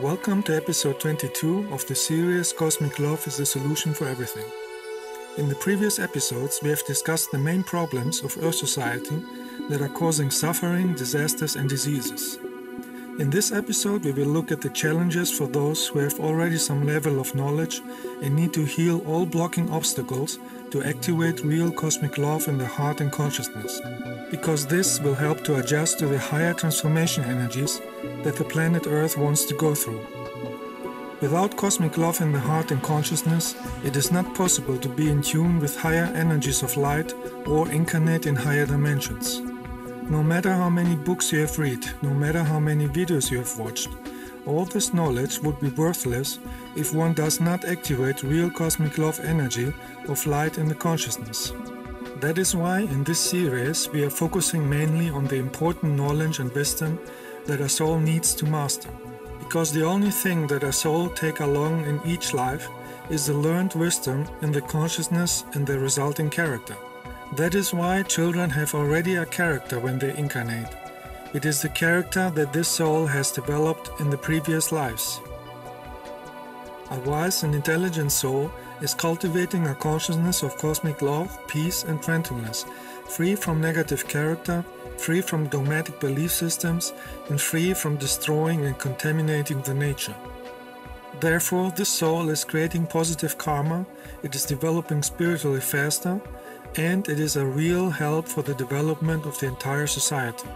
Welcome to episode 22 of the series Cosmic Love is the Solution for Everything. In the previous episodes, we have discussed the main problems of Earth society that are causing suffering, disasters, and diseases. In this episode, we will look at the challenges for those who have already some level of knowledge and need to heal all blocking obstacles to activate real cosmic love in their heart and consciousness, because this will help to adjust to the higher transformation energies that the planet Earth wants to go through. Without cosmic love in the heart and consciousness, it is not possible to be in tune with higher energies of light or incarnate in higher dimensions. No matter how many books you have read, no matter how many videos you have watched, all this knowledge would be worthless if one does not activate real cosmic love energy of light in the consciousness. That is why in this series we are focusing mainly on the important knowledge and wisdom that our soul needs to master. Because the only thing that our soul take along in each life is the learned wisdom in the consciousness and the resulting character. That is why children have already a character when they incarnate. It is the character that this soul has developed in the previous lives. A wise and intelligent soul is cultivating a consciousness of cosmic love, peace and friendliness, free from negative character, free from dogmatic belief systems, and free from destroying and contaminating the nature. Therefore, this soul is creating positive karma, it is developing spiritually faster, and it is a real help for the development of the entire society.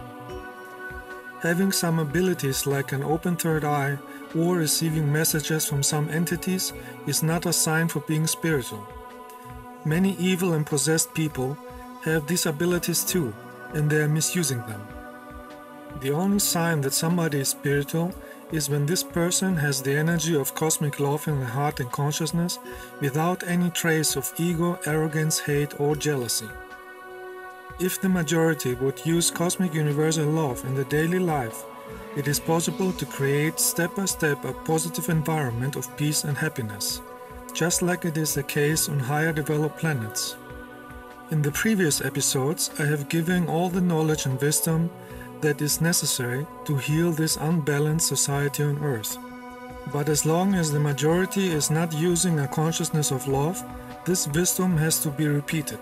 Having some abilities like an open third eye or receiving messages from some entities is not a sign for being spiritual. Many evil and possessed people have these abilities too, and they are misusing them. The only sign that somebody is spiritual is when this person has the energy of cosmic love in the heart and consciousness without any trace of ego, arrogance, hate or jealousy. If the majority would use cosmic universal love in the daily life, it is possible to create step by step a positive environment of peace and happiness, just like it is the case on higher developed planets. In the previous episodes, I have given all the knowledge and wisdom that is necessary to heal this unbalanced society on Earth. But as long as the majority is not using a consciousness of love, this wisdom has to be repeated.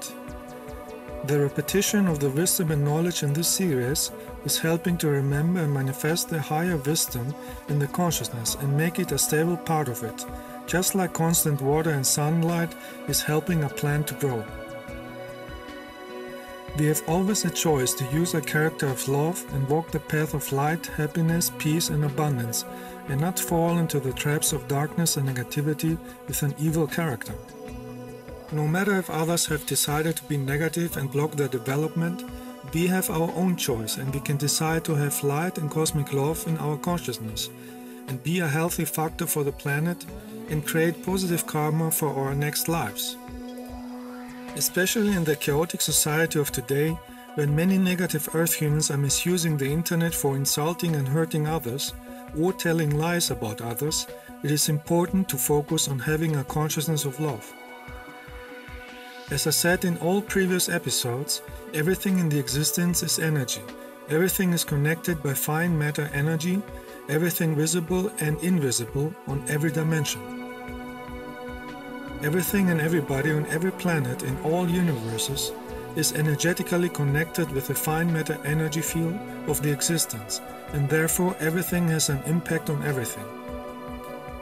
The repetition of the wisdom and knowledge in this series is helping to remember and manifest the higher wisdom in the consciousness and make it a stable part of it, just like constant water and sunlight is helping a plant to grow. We have always a choice to use a character of love and walk the path of light, happiness, peace and abundance, and not fall into the traps of darkness and negativity with an evil character. No matter if others have decided to be negative and block their development, we have our own choice and we can decide to have light and cosmic love in our consciousness and be a healthy factor for the planet and create positive karma for our next lives. Especially in the chaotic society of today, when many negative Earth humans are misusing the internet for insulting and hurting others or telling lies about others, it is important to focus on having a consciousness of love. As I said in all previous episodes, everything in the existence is energy. Everything is connected by fine matter energy, everything visible and invisible on every dimension. Everything and everybody on every planet in all universes is energetically connected with the fine matter energy field of the existence, and therefore everything has an impact on everything.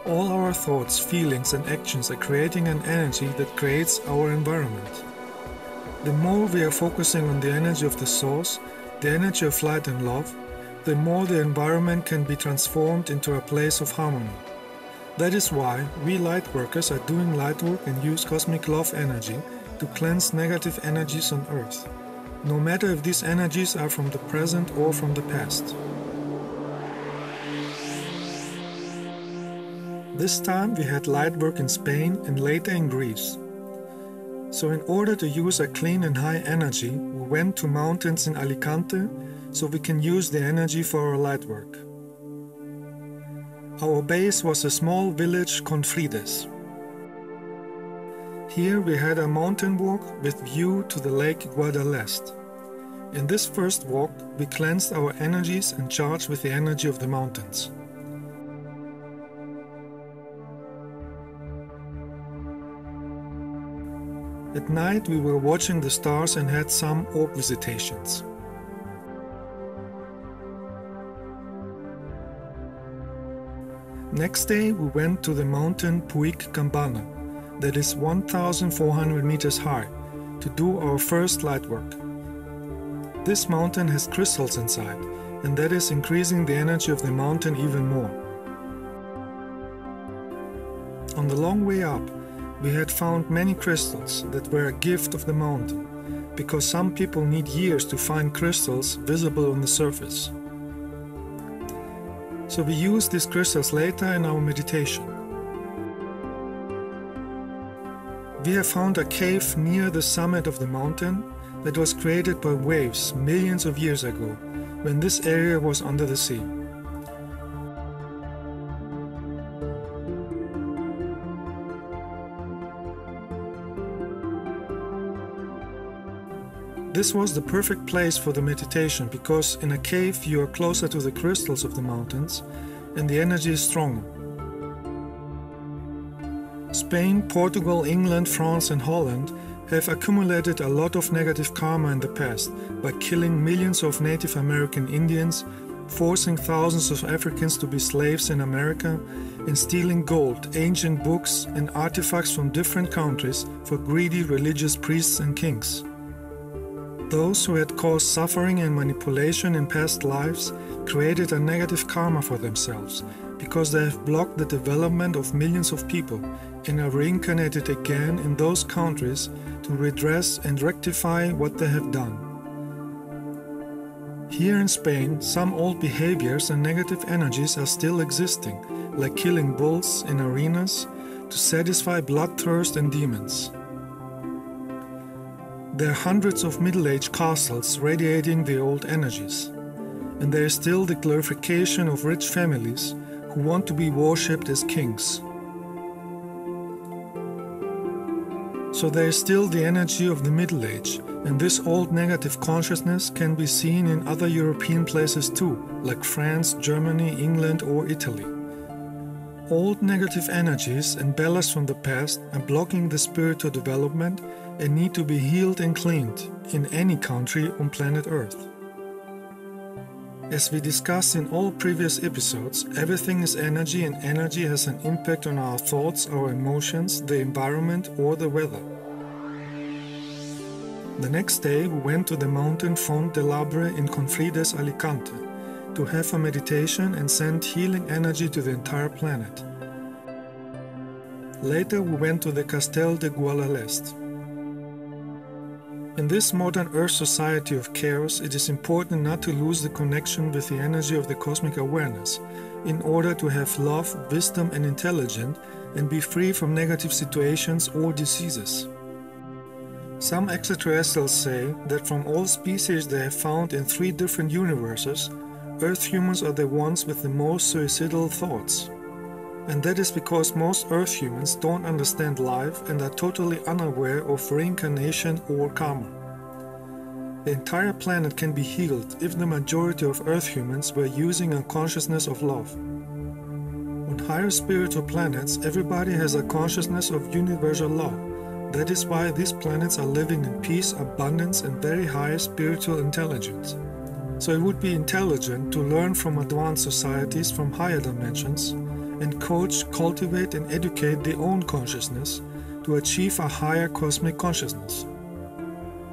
All our thoughts, feelings and actions are creating an energy that creates our environment. The more we are focusing on the energy of the source, the energy of light and love, the more the environment can be transformed into a place of harmony. That is why we light workers are doing light work and use cosmic love energy to cleanse negative energies on Earth, no matter if these energies are from the present or from the past. This time we had light work in Spain and later in Greece. So in order to use a clean and high energy, we went to mountains in Alicante so we can use the energy for our light work. Our base was a small village Confrides. Here we had a mountain walk with view to the lake Guadalest. In this first walk, we cleansed our energies and charged with the energy of the mountains. At night we were watching the stars and had some orb visitations. Next day we went to the mountain Puig Campana, that is 1,400 meters high, to do our first light work. This mountain has crystals inside, and that is increasing the energy of the mountain even more. On the long way up, we had found many crystals that were a gift of the mountain, because some people need years to find crystals visible on the surface. So we used these crystals later in our meditation. We have found a cave near the summit of the mountain that was created by waves millions of years ago, when this area was under the sea. This was the perfect place for the meditation because in a cave you are closer to the crystals of the mountains and the energy is stronger. Spain, Portugal, England, France and Holland have accumulated a lot of negative karma in the past by killing millions of Native American Indians, forcing thousands of Africans to be slaves in America, and stealing gold, ancient books and artifacts from different countries for greedy religious priests and kings. Those who had caused suffering and manipulation in past lives created a negative karma for themselves because they have blocked the development of millions of people and are reincarnated again in those countries to redress and rectify what they have done. Here in Spain, some old behaviors and negative energies are still existing, like killing bulls in arenas to satisfy bloodthirst and demons. There are hundreds of middle-aged castles radiating the old energies, and there is still the glorification of rich families who want to be worshipped as kings. So there is still the energy of the Middle Age, and this old negative consciousness can be seen in other European places too, like France, Germany, England or Italy. Old negative energies and ballasts from the past are blocking the spiritual development and need to be healed and cleaned in any country on planet Earth. As we discussed in all previous episodes, everything is energy and energy has an impact on our thoughts, our emotions, the environment or the weather. The next day we went to the mountain Font de l'Arbre in Confrides, Alicante, to have a meditation and send healing energy to the entire planet. Later we went to the Castel de Guadalest. In this modern Earth society of chaos, it is important not to lose the connection with the energy of the cosmic awareness, in order to have love, wisdom and intelligence and be free from negative situations or diseases. Some extraterrestrials say that from all species they have found in 3 different universes, Earth humans are the ones with the most suicidal thoughts. And that is because most Earth humans don't understand life and are totally unaware of reincarnation or karma. The entire planet can be healed if the majority of Earth humans were using a consciousness of love. On higher spiritual planets, everybody has a consciousness of universal law. That is why these planets are living in peace, abundance and very high spiritual intelligence. So it would be intelligent to learn from advanced societies from higher dimensions and coach, cultivate and educate their own consciousness to achieve a higher cosmic consciousness.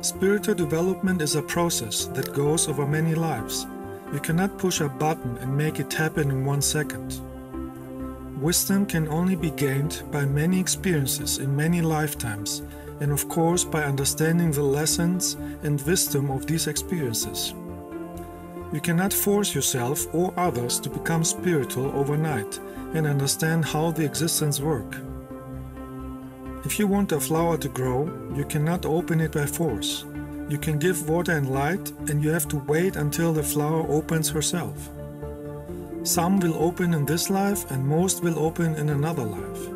Spiritual development is a process that goes over many lives. You cannot push a button and make it happen in 1 second. Wisdom can only be gained by many experiences in many lifetimes, and of course by understanding the lessons and wisdom of these experiences. You cannot force yourself or others to become spiritual overnight and understand how the existence works. If you want a flower to grow, you cannot open it by force. You can give water and light, and you have to wait until the flower opens herself. Some will open in this life and most will open in another life.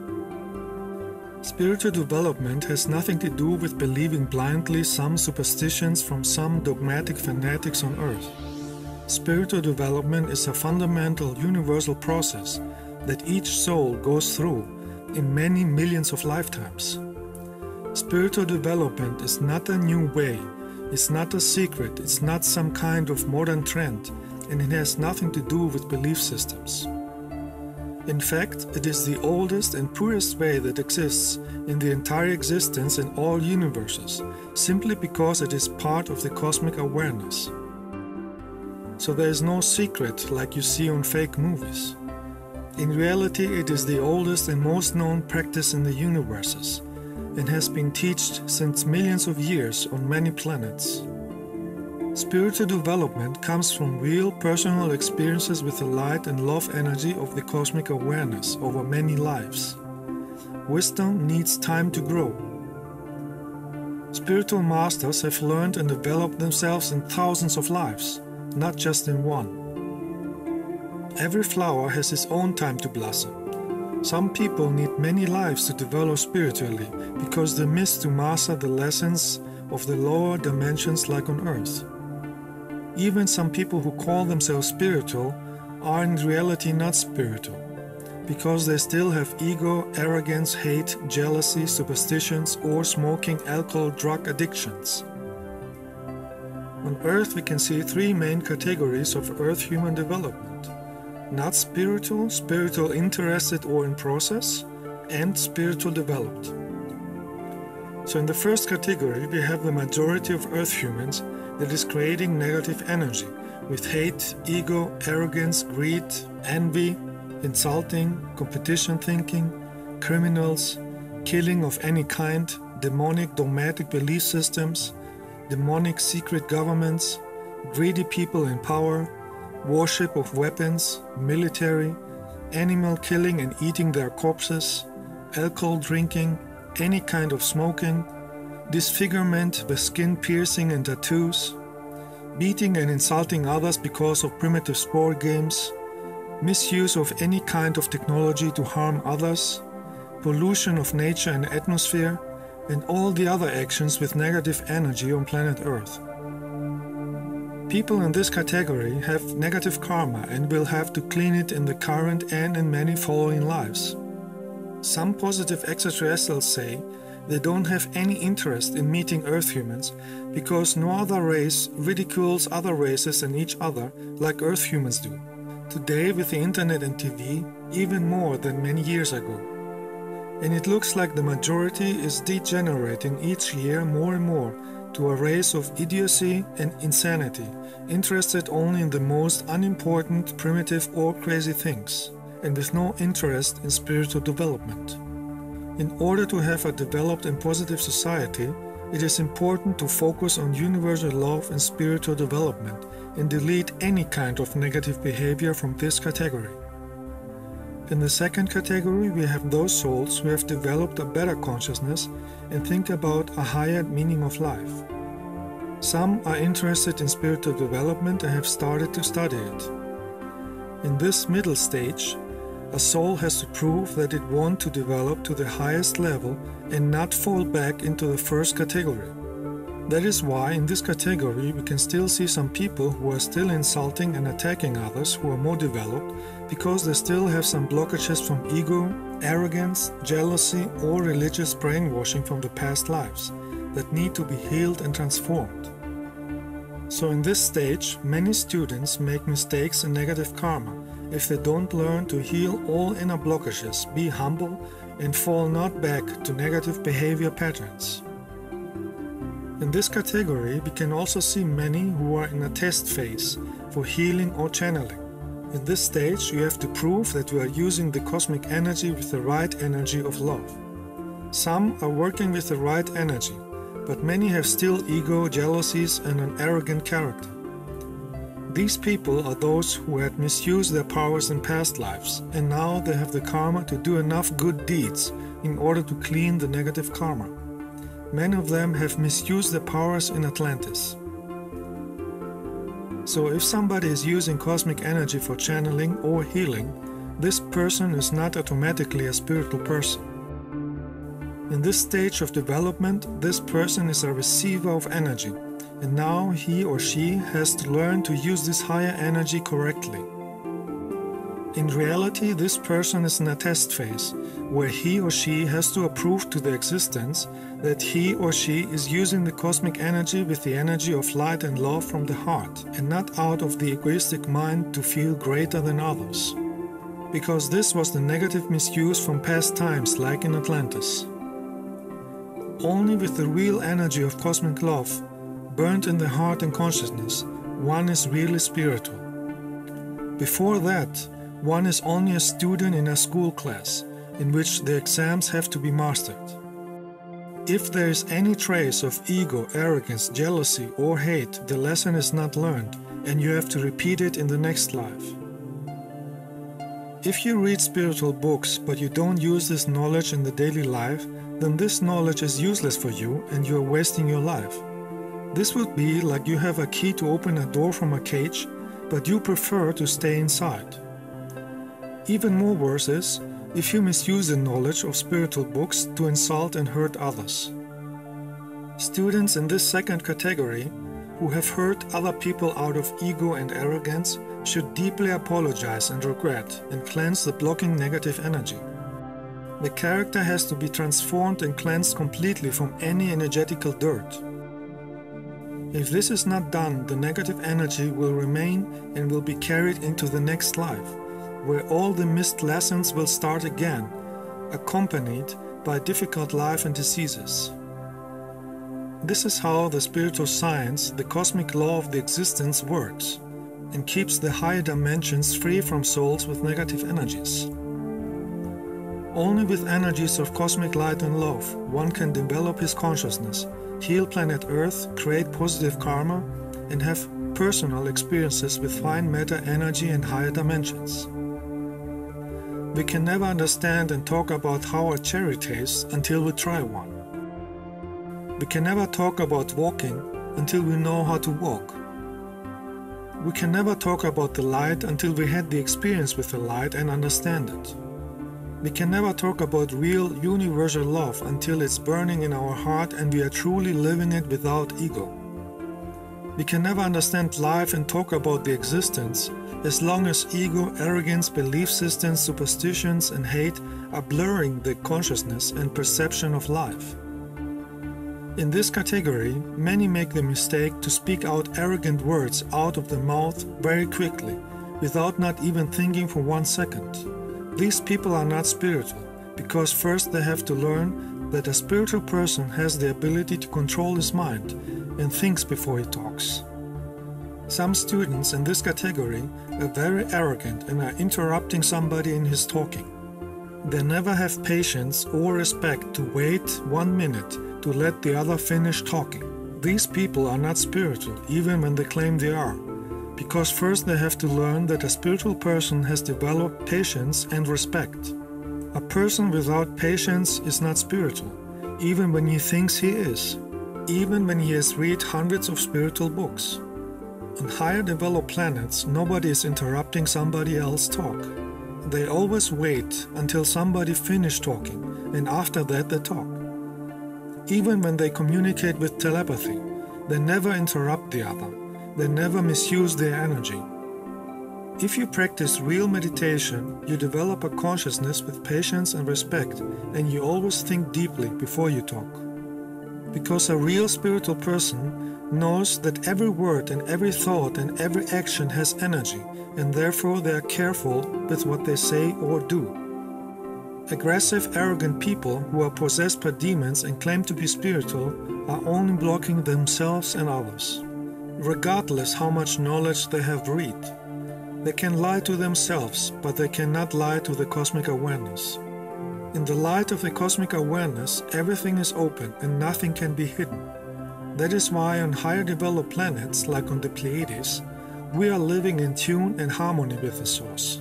Spiritual development has nothing to do with believing blindly some superstitions from some dogmatic fanatics on earth. Spiritual development is a fundamental universal process that each soul goes through in many millions of lifetimes. Spiritual development is not a new way, it's not a secret, it's not some kind of modern trend, and it has nothing to do with belief systems. In fact, it is the oldest and purest way that exists in the entire existence in all universes, simply because it is part of the cosmic awareness. So there is no secret like you see on fake movies. In reality, it is the oldest and most known practice in the universes, and has been taught since millions of years on many planets. Spiritual development comes from real personal experiences with the light and love energy of the cosmic awareness over many lives. Wisdom needs time to grow. Spiritual masters have learned and developed themselves in thousands of lives, not just in one. Every flower has its own time to blossom. Some people need many lives to develop spiritually because they miss to master the lessons of the lower dimensions like on Earth. Even some people who call themselves spiritual are in reality not spiritual, because they still have ego, arrogance, hate, jealousy, superstitions, or smoking, alcohol, drug addictions. On Earth we can see three main categories of Earth human development: not spiritual, spiritual interested or in process, and spiritual developed. So in the first category we have the majority of Earth humans that is creating negative energy with hate, ego, arrogance, greed, envy, insulting, competition thinking, criminals, killing of any kind, demonic dogmatic belief systems, demonic secret governments, greedy people in power, worship of weapons, military, animal killing and eating their corpses, alcohol drinking, any kind of smoking, disfigurement with skin piercing and tattoos, beating and insulting others because of primitive sport games, misuse of any kind of technology to harm others, pollution of nature and atmosphere, and all the other actions with negative energy on planet Earth. People in this category have negative karma and will have to clean it in the current and in many following lives. Some positive extraterrestrials say they don't have any interest in meeting Earth humans because no other race ridicules other races and each other like Earth humans do. Today with the internet and TV, even more than many years ago. And it looks like the majority is degenerating each year more and more to a race of idiocy and insanity, interested only in the most unimportant, primitive or crazy things, and with no interest in spiritual development. In order to have a developed and positive society, it is important to focus on universal love and spiritual development and delete any kind of negative behavior from this category. In the second category, we have those souls who have developed a better consciousness and think about a higher meaning of life. Some are interested in spiritual development and have started to study it. In this middle stage, a soul has to prove that it wants to develop to the highest level and not fall back into the first category. That is why in this category we can still see some people who are still insulting and attacking others who are more developed because they still have some blockages from ego, arrogance, jealousy or religious brainwashing from the past lives that need to be healed and transformed. So in this stage, many students make mistakes and negative karma if they don't learn to heal all inner blockages, be humble and fall not back to negative behavior patterns. In this category, we can also see many who are in a test phase for healing or channeling. In this stage, you have to prove that you are using the cosmic energy with the right energy of love. Some are working with the right energy, but many have still ego, jealousies and an arrogant character. These people are those who had misused their powers in past lives, and now they have the karma to do enough good deeds in order to clean the negative karma. Many of them have misused their powers in Atlantis. So if somebody is using cosmic energy for channeling or healing, this person is not automatically a spiritual person. In this stage of development, this person is a receiver of energy, and now he or she has to learn to use this higher energy correctly. In reality, this person is in a test phase, where he or she has to prove to the existence that he or she is using the cosmic energy with the energy of light and love from the heart, and not out of the egoistic mind to feel greater than others. Because this was the negative misuse from past times, like in Atlantis. Only with the real energy of cosmic love, burnt in the heart and consciousness, one is really spiritual. Before that, one is only a student in a school class, in which the exams have to be mastered. If there is any trace of ego, arrogance, jealousy, or hate, the lesson is not learned, and you have to repeat it in the next life. If you read spiritual books, but you don't use this knowledge in the daily life, then this knowledge is useless for you and you are wasting your life. This would be like you have a key to open a door from a cage, but you prefer to stay inside. Even more worse is if you misuse the knowledge of spiritual books to insult and hurt others. Students in this second category, who have hurt other people out of ego and arrogance, should deeply apologize and regret and cleanse the blocking negative energy. The character has to be transformed and cleansed completely from any energetical dirt. If this is not done, the negative energy will remain and will be carried into the next life, where all the missed lessons will start again, accompanied by difficult life and diseases. This is how the spiritual science, the cosmic law of the existence, works, and keeps the higher dimensions free from souls with negative energies. Only with energies of cosmic light and love, one can develop his consciousness, heal planet Earth, create positive karma, and have personal experiences with fine matter energy and higher dimensions. We can never understand and talk about how a cherry tastes until we try one. We can never talk about walking until we know how to walk. We can never talk about the light until we had the experience with the light and understand it. We can never talk about real universal love until it's burning in our heart and we are truly living it without ego. We can never understand life and talk about the existence as long as ego, arrogance, belief systems, superstitions, and hate are blurring the consciousness and perception of life. In this category, many make the mistake to speak out arrogant words out of the mouth very quickly, without not even thinking for 1 second. These people are not spiritual, because first they have to learn that a spiritual person has the ability to control his mind and thinks before he talks. Some students in this category are very arrogant and are interrupting somebody in his talking. They never have patience or respect to wait 1 minute to let the other finish talking. These people are not spiritual, even when they claim they are, because first they have to learn that a spiritual person has developed patience and respect. A person without patience is not spiritual, even when he thinks he is, even when he has read hundreds of spiritual books. On higher developed planets, nobody is interrupting somebody else's talk. They always wait until somebody finishes talking, and after that they talk. Even when they communicate with telepathy, they never interrupt the other. They never misuse their energy. If you practice real meditation, you develop a consciousness with patience and respect, and you always think deeply before you talk. Because a real spiritual person knows that every word and every thought and every action has energy, and therefore they are careful with what they say or do. Aggressive, arrogant people who are possessed by demons and claim to be spiritual are only blocking themselves and others, regardless how much knowledge they have read. They can lie to themselves, but they cannot lie to the cosmic awareness. In the light of the cosmic awareness, everything is open and nothing can be hidden. That is why on higher developed planets, like on the Pleiades, we are living in tune and harmony with the Source.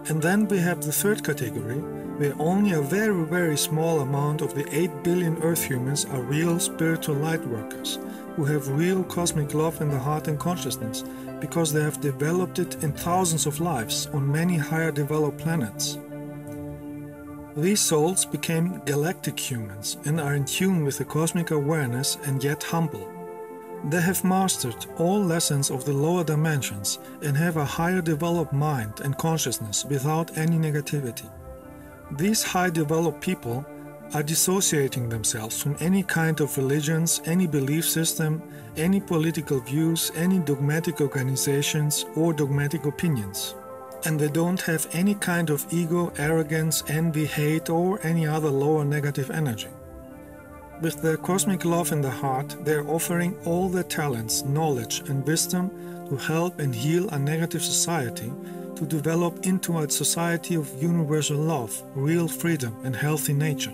And then we have the third category, where only a very, very small amount of the 8 billion Earth humans are real spiritual light workers, who have real cosmic love in the heart and consciousness, because they have developed it in thousands of lives on many higher developed planets. These souls became galactic humans and are in tune with the cosmic awareness and yet humble. They have mastered all lessons of the lower dimensions and have a higher developed mind and consciousness without any negativity. These high developed people are dissociating themselves from any kind of religions, any belief system, any political views, any dogmatic organizations or dogmatic opinions. And they don't have any kind of ego, arrogance, envy, hate or any other lower negative energy. With their cosmic love in the heart, they are offering all their talents, knowledge and wisdom to help and heal a negative society to develop into a society of universal love, real freedom and healthy nature.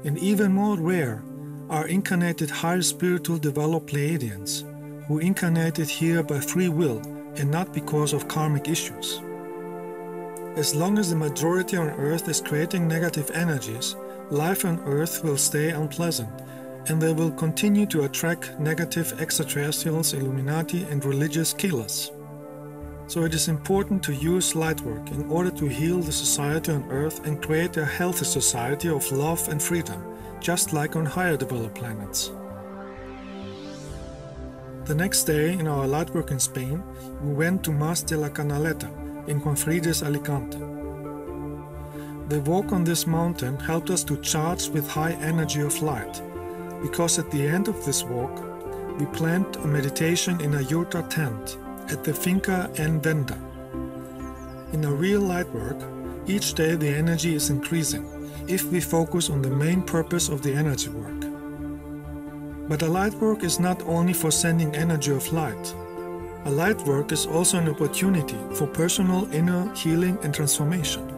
And even more rare are incarnated higher spiritual developed Pleiadians, who incarnated here by free will and not because of karmic issues. As long as the majority on Earth is creating negative energies, life on Earth will stay unpleasant, and they will continue to attract negative extraterrestrials, Illuminati and religious killers. So it is important to use lightwork in order to heal the society on Earth and create a healthy society of love and freedom, just like on higher developed planets. The next day, in our lightwork in Spain, we went to Mas de la Canaleta in Confrides, Alicante. The walk on this mountain helped us to charge with high energy of light, because at the end of this walk, we planned a meditation in a yurta tent at the Finca en Venda. In a real lightwork, each day the energy is increasing if we focus on the main purpose of the energy work. But a lightwork is not only for sending energy of light. A lightwork is also an opportunity for personal inner healing and transformation.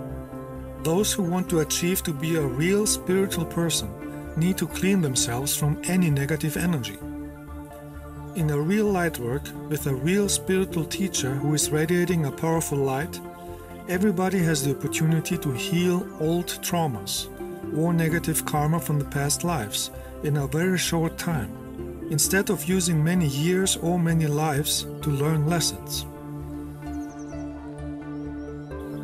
Those who want to achieve to be a real spiritual person need to clean themselves from any negative energy. In a real lightwork, with a real spiritual teacher who is radiating a powerful light, everybody has the opportunity to heal old traumas or negative karma from the past lives in a very short time, instead of using many years or many lives to learn lessons.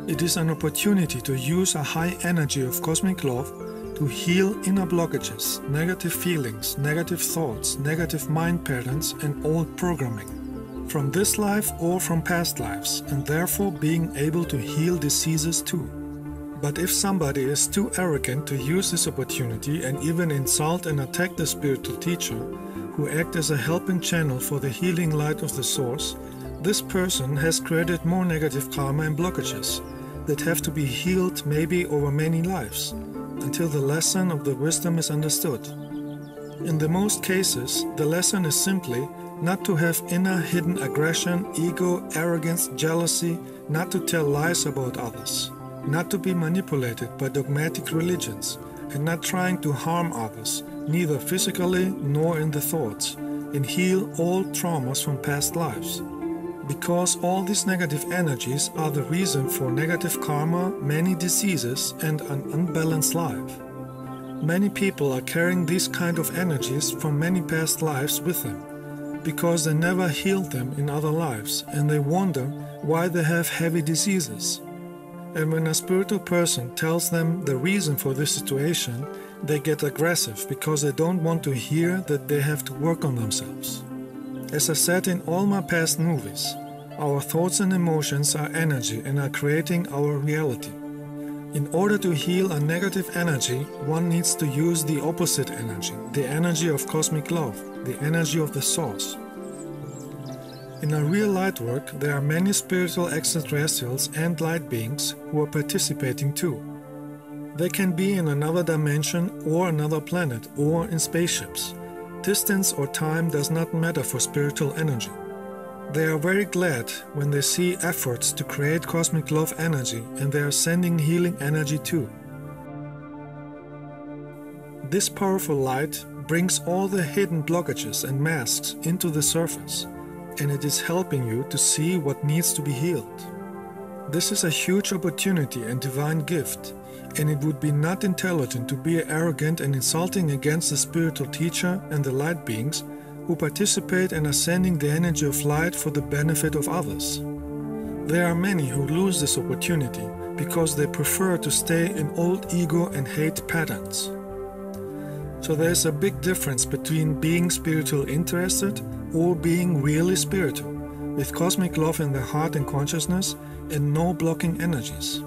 It is an opportunity to use a high energy of cosmic love to heal inner blockages, negative feelings, negative thoughts, negative mind patterns and old programming, from this life or from past lives, and therefore being able to heal diseases too. But if somebody is too arrogant to use this opportunity and even insult and attack the spiritual teacher, who act as a helping channel for the healing light of the source, this person has created more negative karma and blockages that have to be healed maybe over many lives, until the lesson of the wisdom is understood. In the most cases, the lesson is simply not to have inner hidden aggression, ego, arrogance, jealousy, not to tell lies about others, not to be manipulated by dogmatic religions, and not trying to harm others, neither physically nor in the thoughts, and heal all traumas from past lives. Because all these negative energies are the reason for negative karma, many diseases, and an unbalanced life. Many people are carrying these kind of energies from many past lives with them, because they never healed them in other lives, and they wonder why they have heavy diseases. And when a spiritual person tells them the reason for this situation, they get aggressive because they don't want to hear that they have to work on themselves. As I said in all my past movies, our thoughts and emotions are energy and are creating our reality. In order to heal a negative energy, one needs to use the opposite energy, the energy of cosmic love, the energy of the source. In a real light work, there are many spiritual extraterrestrials and light beings who are participating too. They can be in another dimension or another planet or in spaceships. Distance or time does not matter for spiritual energy. They are very glad when they see efforts to create cosmic love energy, and they are sending healing energy too. This powerful light brings all the hidden blockages and masks into the surface, and it is helping you to see what needs to be healed. This is a huge opportunity and divine gift, and it would be not intelligent to be arrogant and insulting against the spiritual teacher and the light beings who participate and are sending the energy of light for the benefit of others. There are many who lose this opportunity because they prefer to stay in old ego and hate patterns. So there's a big difference between being spiritual interested or being really spiritual, with cosmic love in the heart and consciousness and no blocking energies.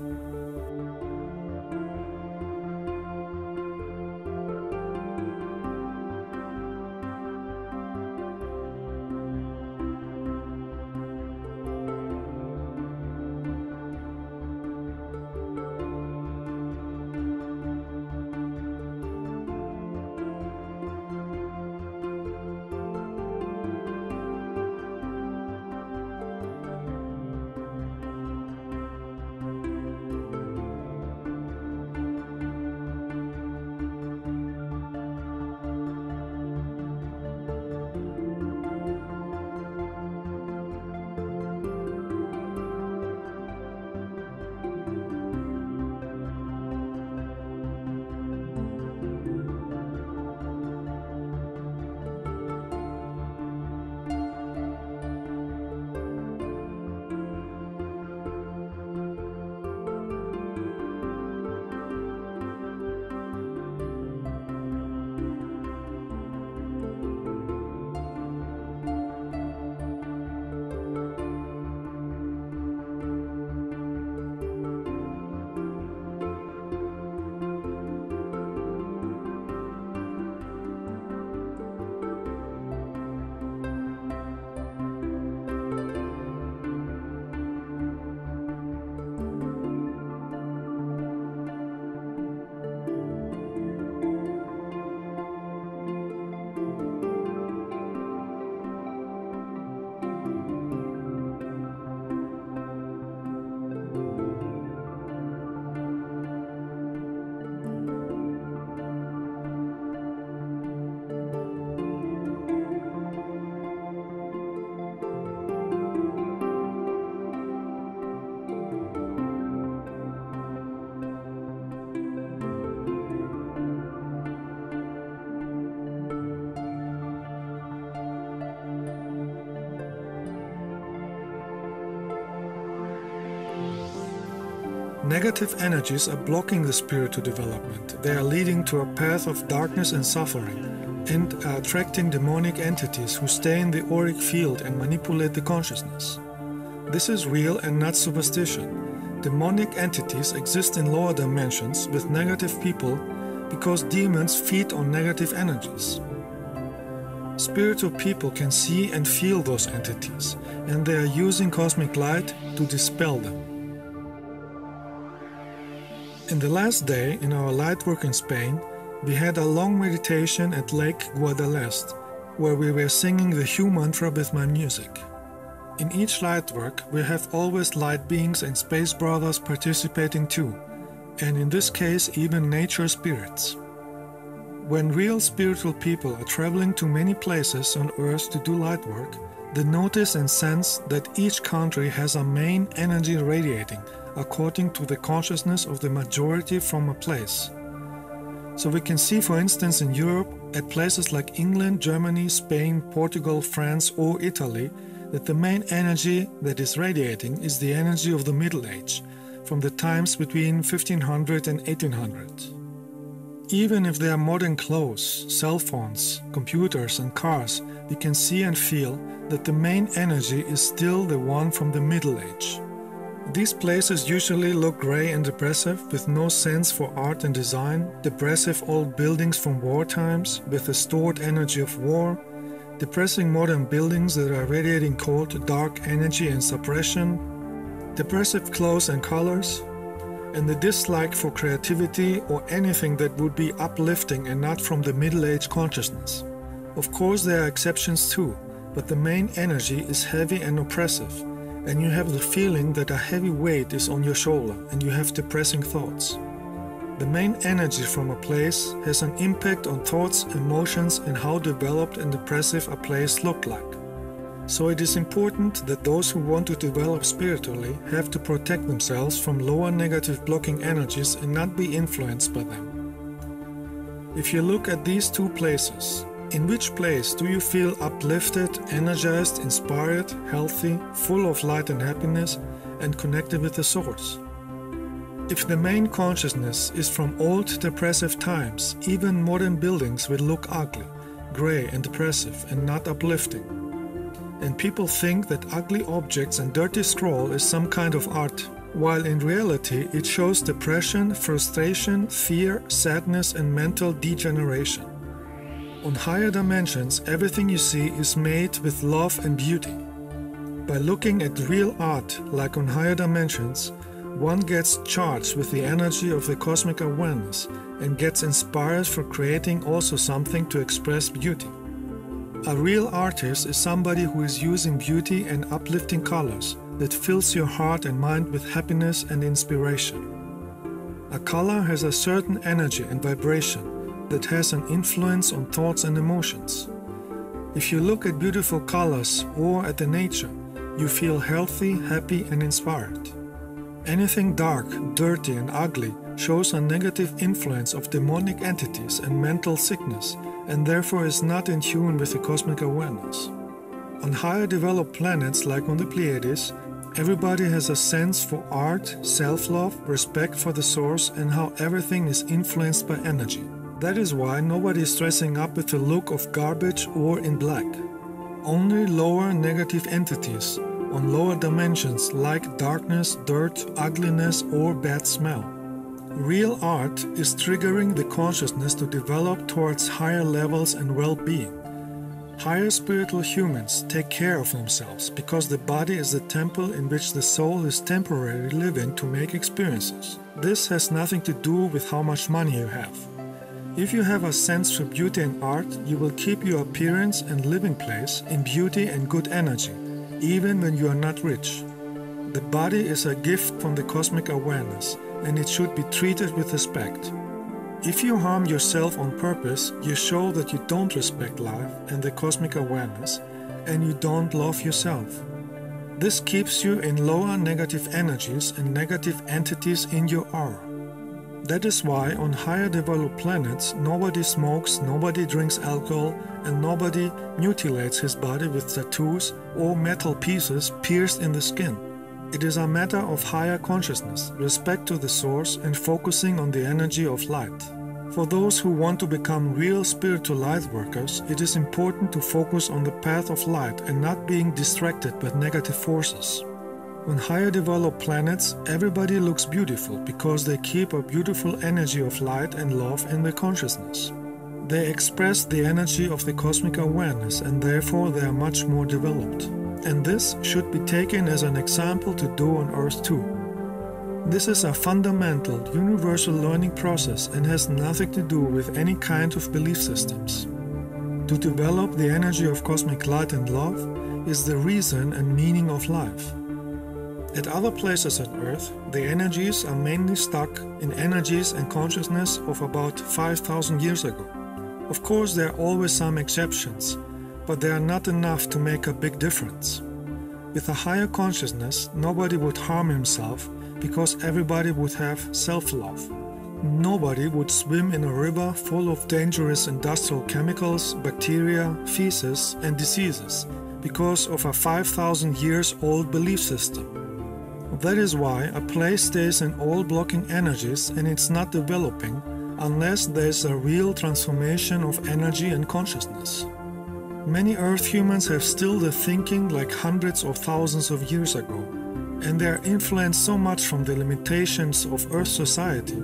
Negative energies are blocking the spiritual development. They are leading to a path of darkness and suffering, and are attracting demonic entities who stay in the auric field and manipulate the consciousness. This is real and not superstition. Demonic entities exist in lower dimensions with negative people because demons feed on negative energies. Spiritual people can see and feel those entities, and they are using cosmic light to dispel them. In the last day in our light work in Spain, we had a long meditation at Lake Guadalest, where we were singing the Hue mantra with my music. In each light work, we have always light beings and space brothers participating too, and in this case even nature spirits. When real spiritual people are traveling to many places on Earth to do light work, they notice and sense that each country has a main energy radiating according to the consciousness of the majority from a place. So we can see, for instance, in Europe, at places like England, Germany, Spain, Portugal, France or Italy, that the main energy that is radiating is the energy of the Middle Age, from the times between 1500 and 1800. Even if there are modern clothes, cell phones, computers and cars, we can see and feel that the main energy is still the one from the Middle Age. These places usually look grey and depressive, with no sense for art and design, depressive old buildings from war times with the stored energy of war, depressing modern buildings that are radiating cold, dark energy and suppression, depressive clothes and colors, and the dislike for creativity or anything that would be uplifting and not from the Middle Age consciousness. Of course there are exceptions too, but the main energy is heavy and oppressive, and you have the feeling that a heavy weight is on your shoulder and you have depressing thoughts. The main energy from a place has an impact on thoughts, emotions and how developed and depressive a place looked like. So it is important that those who want to develop spiritually have to protect themselves from lower negative blocking energies and not be influenced by them. If you look at these two places, in which place do you feel uplifted, energized, inspired, healthy, full of light and happiness, and connected with the source? If the main consciousness is from old depressive times, even modern buildings will look ugly, grey and depressive and not uplifting. And people think that ugly objects and dirty scroll is some kind of art, while in reality it shows depression, frustration, fear, sadness and mental degeneration. On higher dimensions, everything you see is made with love and beauty. By looking at real art, like on higher dimensions, one gets charged with the energy of the cosmic awareness and gets inspired for creating also something to express beauty. A real artist is somebody who is using beauty and uplifting colors that fills your heart and mind with happiness and inspiration. A color has a certain energy and vibration that has an influence on thoughts and emotions. If you look at beautiful colors or at the nature, you feel healthy, happy and inspired. Anything dark, dirty and ugly shows a negative influence of demonic entities and mental sickness, and therefore is not in tune with the cosmic awareness. On higher developed planets like on the Pleiades, everybody has a sense for art, self-love, respect for the source and how everything is influenced by energy. That is why nobody is dressing up with the look of garbage or in black. Only lower negative entities on lower dimensions like darkness, dirt, ugliness or bad smell. Real art is triggering the consciousness to develop towards higher levels and well-being. Higher spiritual humans take care of themselves because the body is the temple in which the soul is temporarily living to make experiences. This has nothing to do with how much money you have. If you have a sense for beauty and art, you will keep your appearance and living place in beauty and good energy, even when you are not rich. The body is a gift from the cosmic awareness, and it should be treated with respect. If you harm yourself on purpose, you show that you don't respect life and the cosmic awareness, and you don't love yourself. This keeps you in lower negative energies and negative entities in your aura. That is why on higher developed planets nobody smokes, nobody drinks alcohol and nobody mutilates his body with tattoos or metal pieces pierced in the skin. It is a matter of higher consciousness, respect to the source and focusing on the energy of light. For those who want to become real spiritual light workers, it is important to focus on the path of light and not being distracted by negative forces. On higher developed planets, everybody looks beautiful because they keep a beautiful energy of light and love in their consciousness. They express the energy of the cosmic awareness and therefore they are much more developed. And this should be taken as an example to do on Earth too. This is a fundamental, universal learning process and has nothing to do with any kind of belief systems. To develop the energy of cosmic light and love is the reason and meaning of life. At other places on Earth, the energies are mainly stuck in energies and consciousness of about 5,000 years ago. Of course, there are always some exceptions, but they are not enough to make a big difference. With a higher consciousness, nobody would harm himself because everybody would have self-love. Nobody would swim in a river full of dangerous industrial chemicals, bacteria, feces and diseases because of a 5,000 years old belief system. That is why a place stays in all blocking energies and it's not developing unless there is a real transformation of energy and consciousness. Many Earth humans have still the thinking like hundreds of thousands of years ago, and they are influenced so much from the limitations of Earth society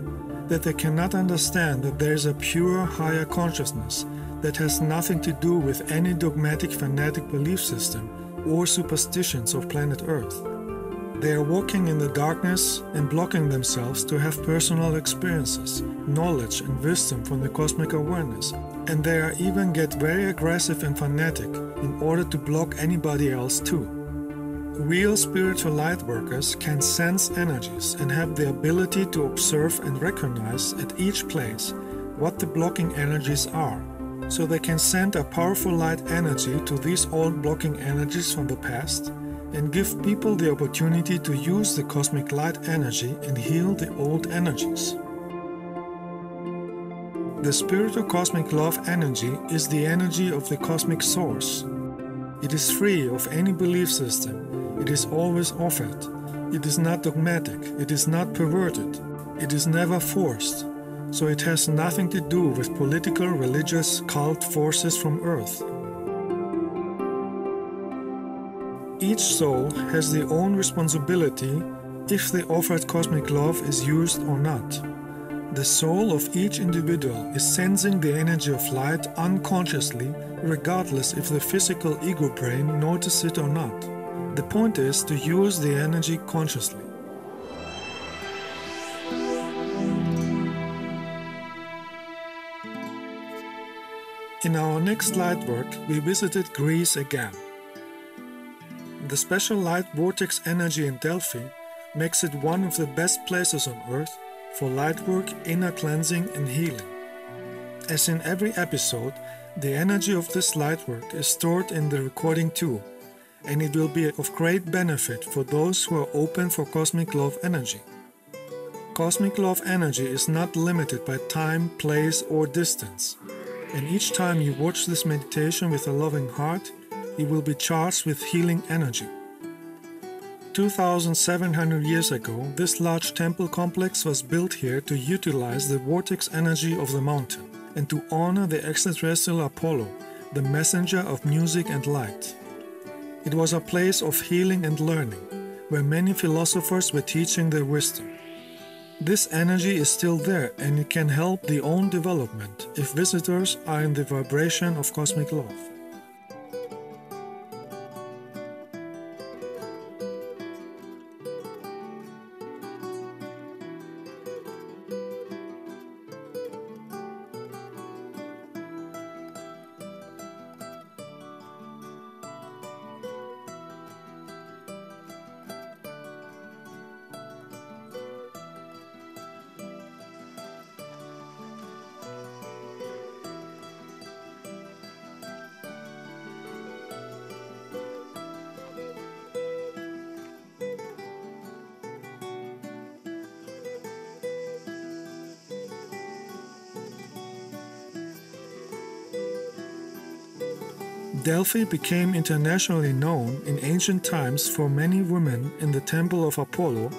that they cannot understand that there is a pure higher consciousness that has nothing to do with any dogmatic fanatic belief system or superstitions of planet Earth. They are walking in the darkness and blocking themselves to have personal experiences, knowledge and wisdom from the cosmic awareness, and they are even get very aggressive and fanatic in order to block anybody else too. Real spiritual light workers can sense energies and have the ability to observe and recognize at each place what the blocking energies are, so they can send a powerful light energy to these old blocking energies from the past and give people the opportunity to use the cosmic light energy and heal the old energies. The spiritual cosmic love energy is the energy of the cosmic source. It is free of any belief system. It is always offered. It is not dogmatic. It is not perverted. It is never forced, so it has nothing to do with political, religious, cult forces from Earth. Each soul has their own responsibility if the offered cosmic love is used or not. The soul of each individual is sensing the energy of light unconsciously, regardless if the physical ego brain notices it or not. The point is to use the energy consciously. In our next light work, we visited Greece again. The special light vortex energy in Delphi makes it one of the best places on Earth for light work, inner cleansing and healing. As in every episode, the energy of this light work is stored in the recording too, and it will be of great benefit for those who are open for cosmic love energy. Cosmic love energy is not limited by time, place or distance, and each time you watch this meditation with a loving heart, you will be charged with healing energy. 2,700 years ago, this large temple complex was built here to utilize the vortex energy of the mountain and to honor the extraterrestrial Apollo, the messenger of music and light. It was a place of healing and learning, where many philosophers were teaching their wisdom. This energy is still there and it can help the own development if visitors are in the vibration of cosmic love. Delphi became internationally known in ancient times for many women in the temple of Apollo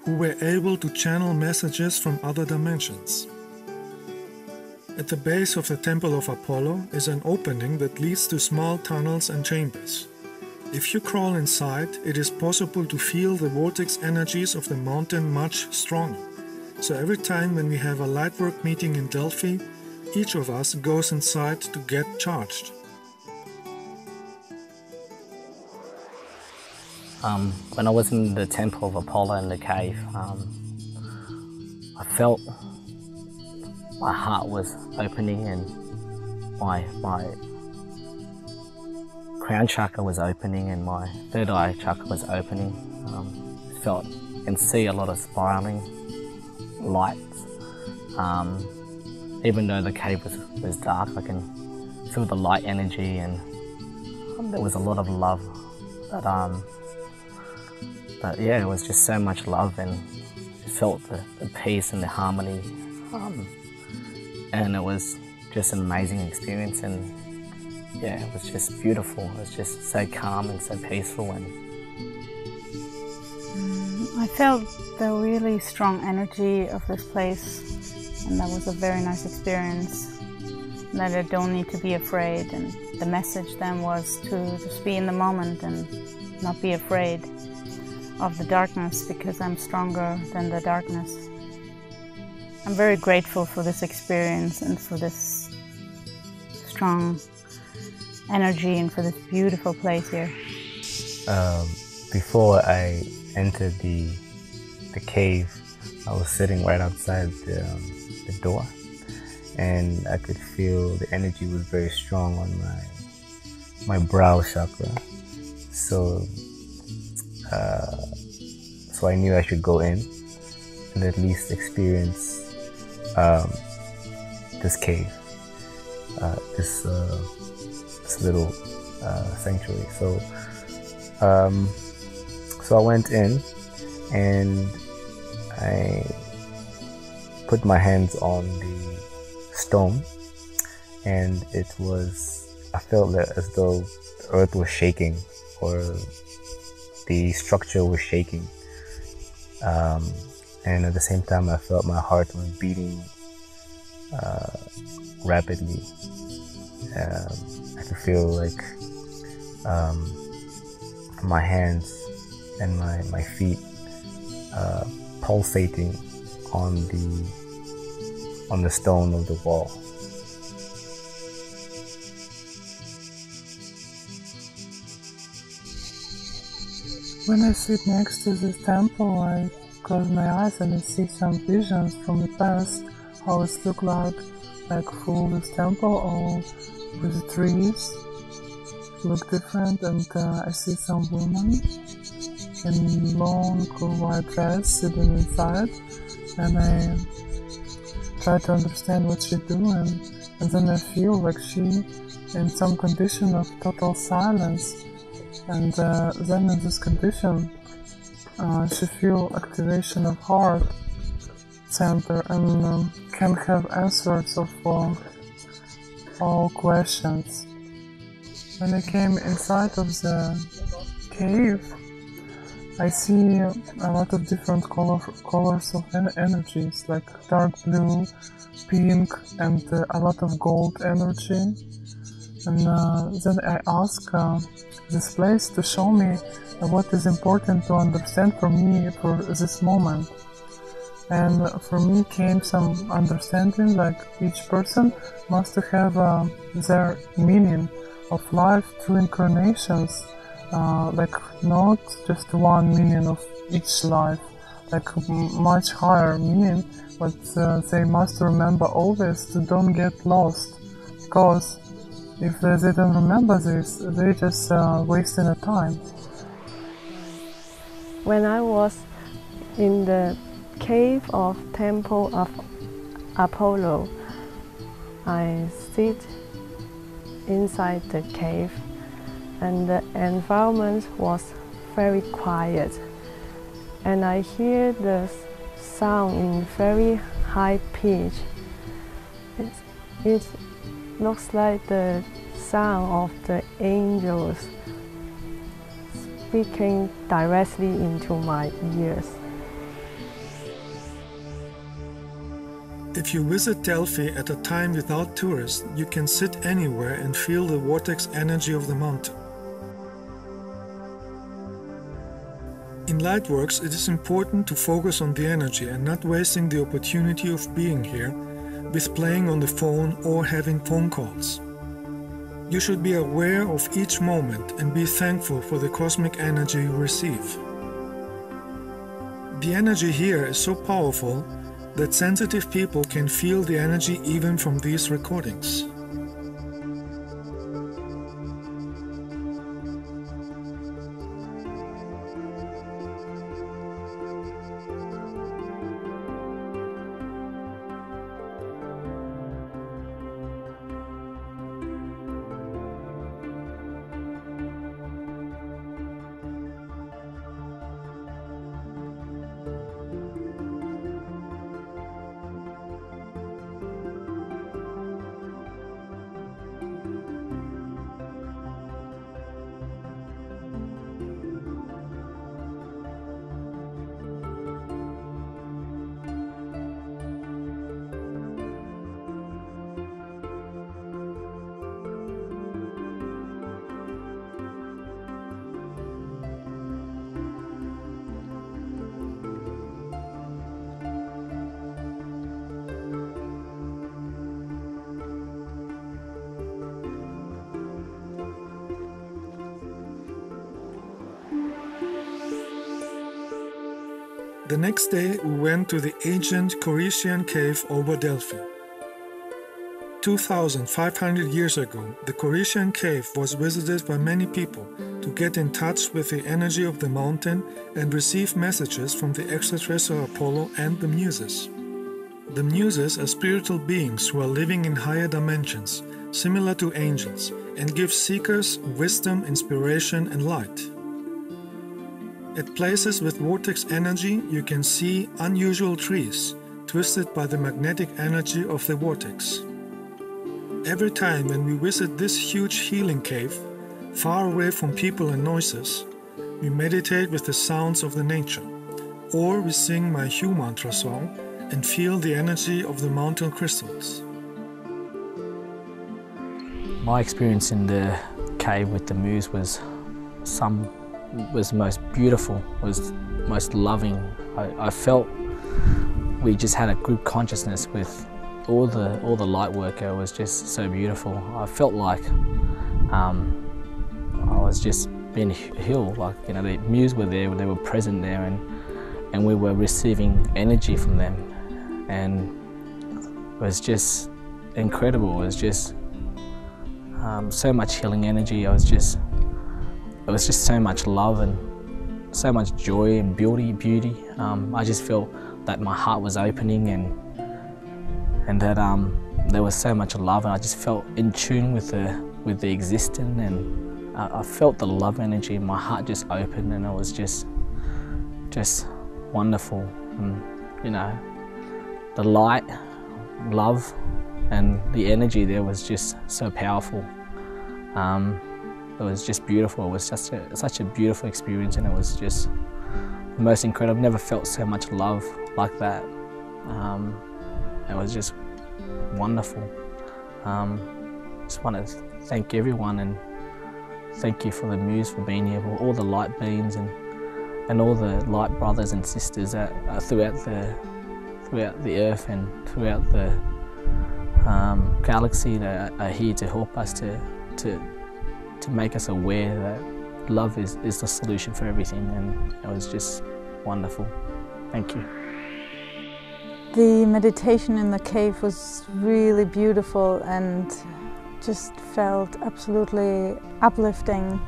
who were able to channel messages from other dimensions. At the base of the temple of Apollo is an opening that leads to small tunnels and chambers. If you crawl inside, it is possible to feel the vortex energies of the mountain much stronger. So every time when we have a lightwork meeting in Delphi, each of us goes inside to get charged. When I was in the temple of Apollo in the cave, I felt my heart was opening and my crown chakra was opening and my third eye chakra was opening. I felt and see a lot of spiraling lights. Even though the cave was dark, I can feel the light energy and there was a lot of love. But yeah, it was just so much love and I felt the peace and the harmony. And it was just an amazing experience and yeah, it was just beautiful. It was just so calm and so peaceful. And I felt the really strong energy of this place and that was a very nice experience. That I don't need to be afraid, and the message then was to just be in the moment and not be afraid of the darkness because I'm stronger than the darkness. I'm very grateful for this experience and for this strong energy and for this beautiful place here. Before I entered the cave, I was sitting right outside the door and I could feel the energy was very strong on my brow chakra. So I knew I should go in and at least experience this cave, this little sanctuary. So I went in and I put my hands on the stone, and I felt as though the earth was shaking or the structure was shaking. and at the same time I felt my heart was beating rapidly. I could feel like my hands and my feet pulsating on the stone of the wall. When I sit next to this temple, I close my eyes and I see some visions from the past, how it looked like full this temple, all with the trees, look different, and I see some women in long white dress sitting inside, and I try to understand what she's doing, and then I feel like she in some condition of total silence. And then in this condition, she feel activation of heart center and can have answers of all questions. When I came inside of the cave, I see a lot of different colors of energies, like dark blue, pink, and a lot of gold energy. And then I ask this place to show me what is important to understand for me for this moment. And for me came some understanding, like each person must have their meaning of life through incarnations, like not just one meaning of each life, like much higher meaning, but they must remember always to don't get lost, because if they don't remember this, they just wasting the time. When I was in the cave of Temple of Apollo, I sit inside the cave, and the environment was very quiet, and I hear the sound in very high pitch. It looks like the sound of the angels speaking directly into my ears. If you visit Delphi at a time without tourists, you can sit anywhere and feel the vortex energy of the mountain. In Lightworks, it is important to focus on the energy and not wasting the opportunity of being here with playing on the phone or having phone calls. You should be aware of each moment and be thankful for the cosmic energy you receive. The energy here is so powerful that sensitive people can feel the energy even from these recordings. The next day we went to the ancient Corinthian cave over Delphi. 2,500 years ago, the Corinthian cave was visited by many people to get in touch with the energy of the mountain and receive messages from the extraterrestrial Apollo and the Muses. The Muses are spiritual beings who are living in higher dimensions, similar to angels, and give seekers wisdom, inspiration, and light. At places with vortex energy, you can see unusual trees, twisted by the magnetic energy of the vortex. Every time when we visit this huge healing cave, far away from people and noises, we meditate with the sounds of the nature. or we sing my Hue mantra song and feel the energy of the mountain crystals. My experience in the cave with the Muse was most beautiful, was most loving. I felt we just had a group consciousness with all the light work. It was just so beautiful. I felt like I was just being healed. Like, you know, the Muse were there, they were present there, and we were receiving energy from them, and it was just incredible. It was just so much healing energy. It was just so much love and so much joy and beauty. I just felt that my heart was opening and that there was so much love, and I just felt in tune with the existing, and I felt the love energy. My heart just opened, and it was just wonderful. And, you know, the light, love, and the energy there was just so powerful. It was just beautiful. It was such a beautiful experience, and it was just the most incredible. I've never felt so much love like that. It was just wonderful. Just want to thank everyone, and thank you for the Muse for being here, for all the light beings and all the light brothers and sisters that are throughout the earth and throughout the galaxy that are here to help us to make us aware that love is the solution for everything, and it was just wonderful. Thank you. The meditation in the cave was really beautiful and just felt absolutely uplifting.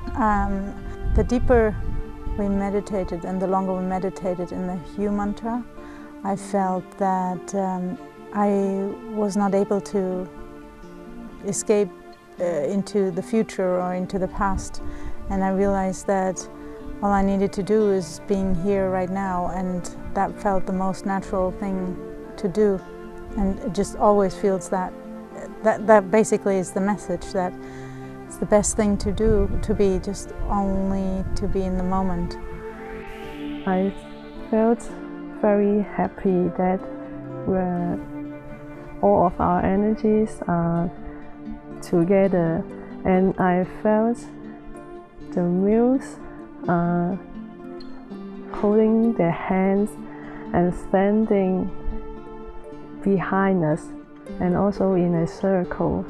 The deeper we meditated and the longer we meditated in the Hue mantra, I felt that I was not able to escape into the future or into the past, and I realized that all I needed to do is being here right now, and that felt the most natural thing to do. And it just always feels that basically is the message, that it's the best thing to do, to be just only to be in the moment. I felt very happy that all of our energies are together, and I felt the Muse holding their hands and standing behind us, and also in a circle.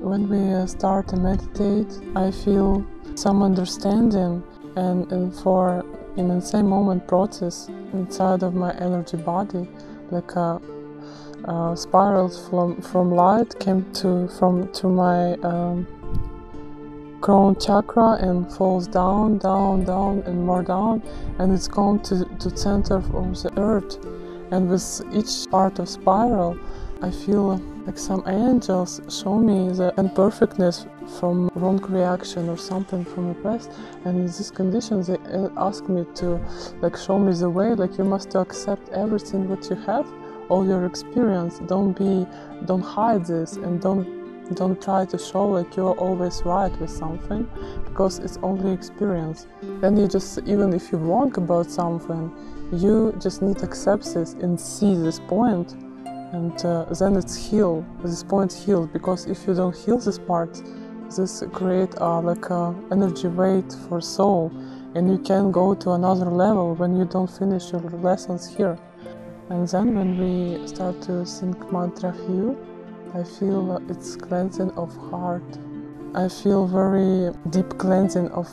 When we start to meditate, I feel some understanding and in the same moment process inside of my energy body, like a spiral from light came to my crown chakra and falls down and more down, and it's gone to center of the earth. And with each part of spiral, I feel like some angels show me the imperfectness from wrong reaction or something from the past, and in these conditions they ask me to show me the way, you must accept everything what you have, all your experience. Don't hide this, and don't try to show you're always right with something, because it's only experience. Then you just, even if you're wrong about something, you just need to accept this and see this point, and then it's healed. This point healed, because if you don't heal this part, this create a energy weight for soul, and you can go to another level when you don't finish your lessons here. And then when we start to sing mantra Hue, I feel it's cleansing of heart. I feel very deep cleansing of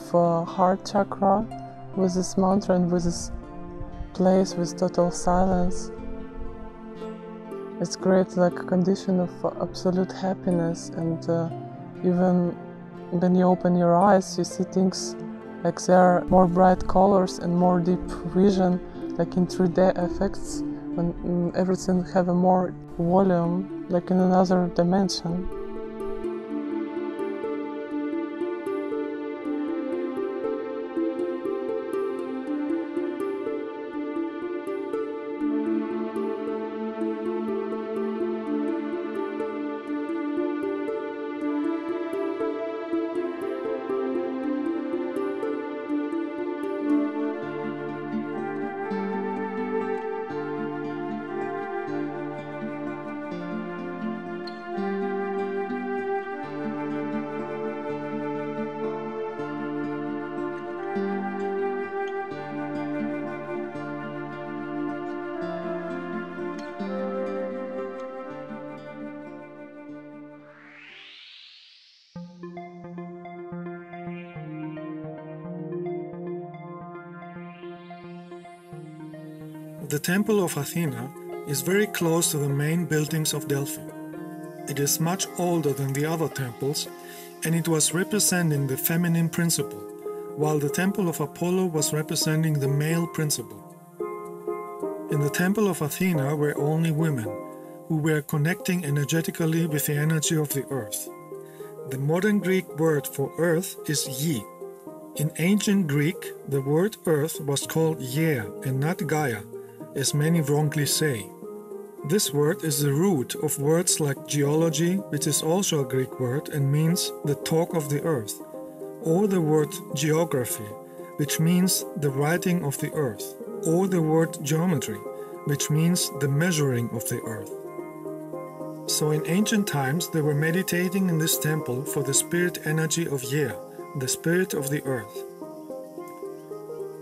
heart chakra with this mantra and with this place with total silence. It's creates a condition of absolute happiness, and even when you open your eyes, you see things there are more bright colors and more deep vision, in 3D effects, when everything have a more volume, in another dimension. The Temple of Athena is very close to the main buildings of Delphi. It is much older than the other temples, and it was representing the feminine principle, while the Temple of Apollo was representing the male principle. In the Temple of Athena were only women, who were connecting energetically with the energy of the earth. The modern Greek word for earth is Yi. In ancient Greek, the word earth was called Gaia and not Gaia, as many wrongly say. This word is the root of words like geology, which is also a Greek word and means the talk of the earth, or the word geography, which means the writing of the earth, or the word geometry, which means the measuring of the earth. So in ancient times they were meditating in this temple for the spirit energy of Ea, the spirit of the earth.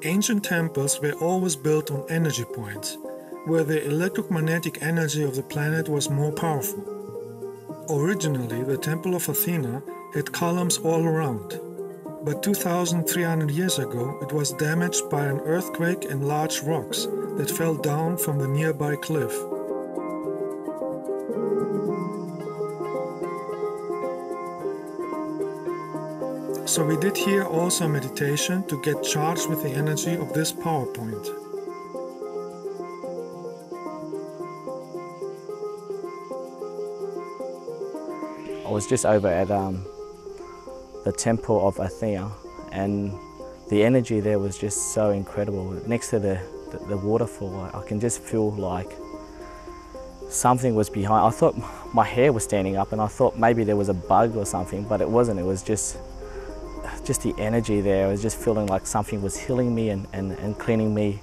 Ancient temples were always built on energy points, where the electromagnetic energy of the planet was more powerful. Originally, the Temple of Athena had columns all around, but 2,300 years ago it was damaged by an earthquake and large rocks that fell down from the nearby cliff. So we did here also meditation to get charged with the energy of this power point. I was just over at the Temple of Athena, and the energy there was just so incredible. Next to the waterfall, I can just feel like something was behind. I thought my hair was standing up, and I thought maybe there was a bug or something, but it wasn't. It was just the energy there. I was just feeling like something was healing me and cleaning me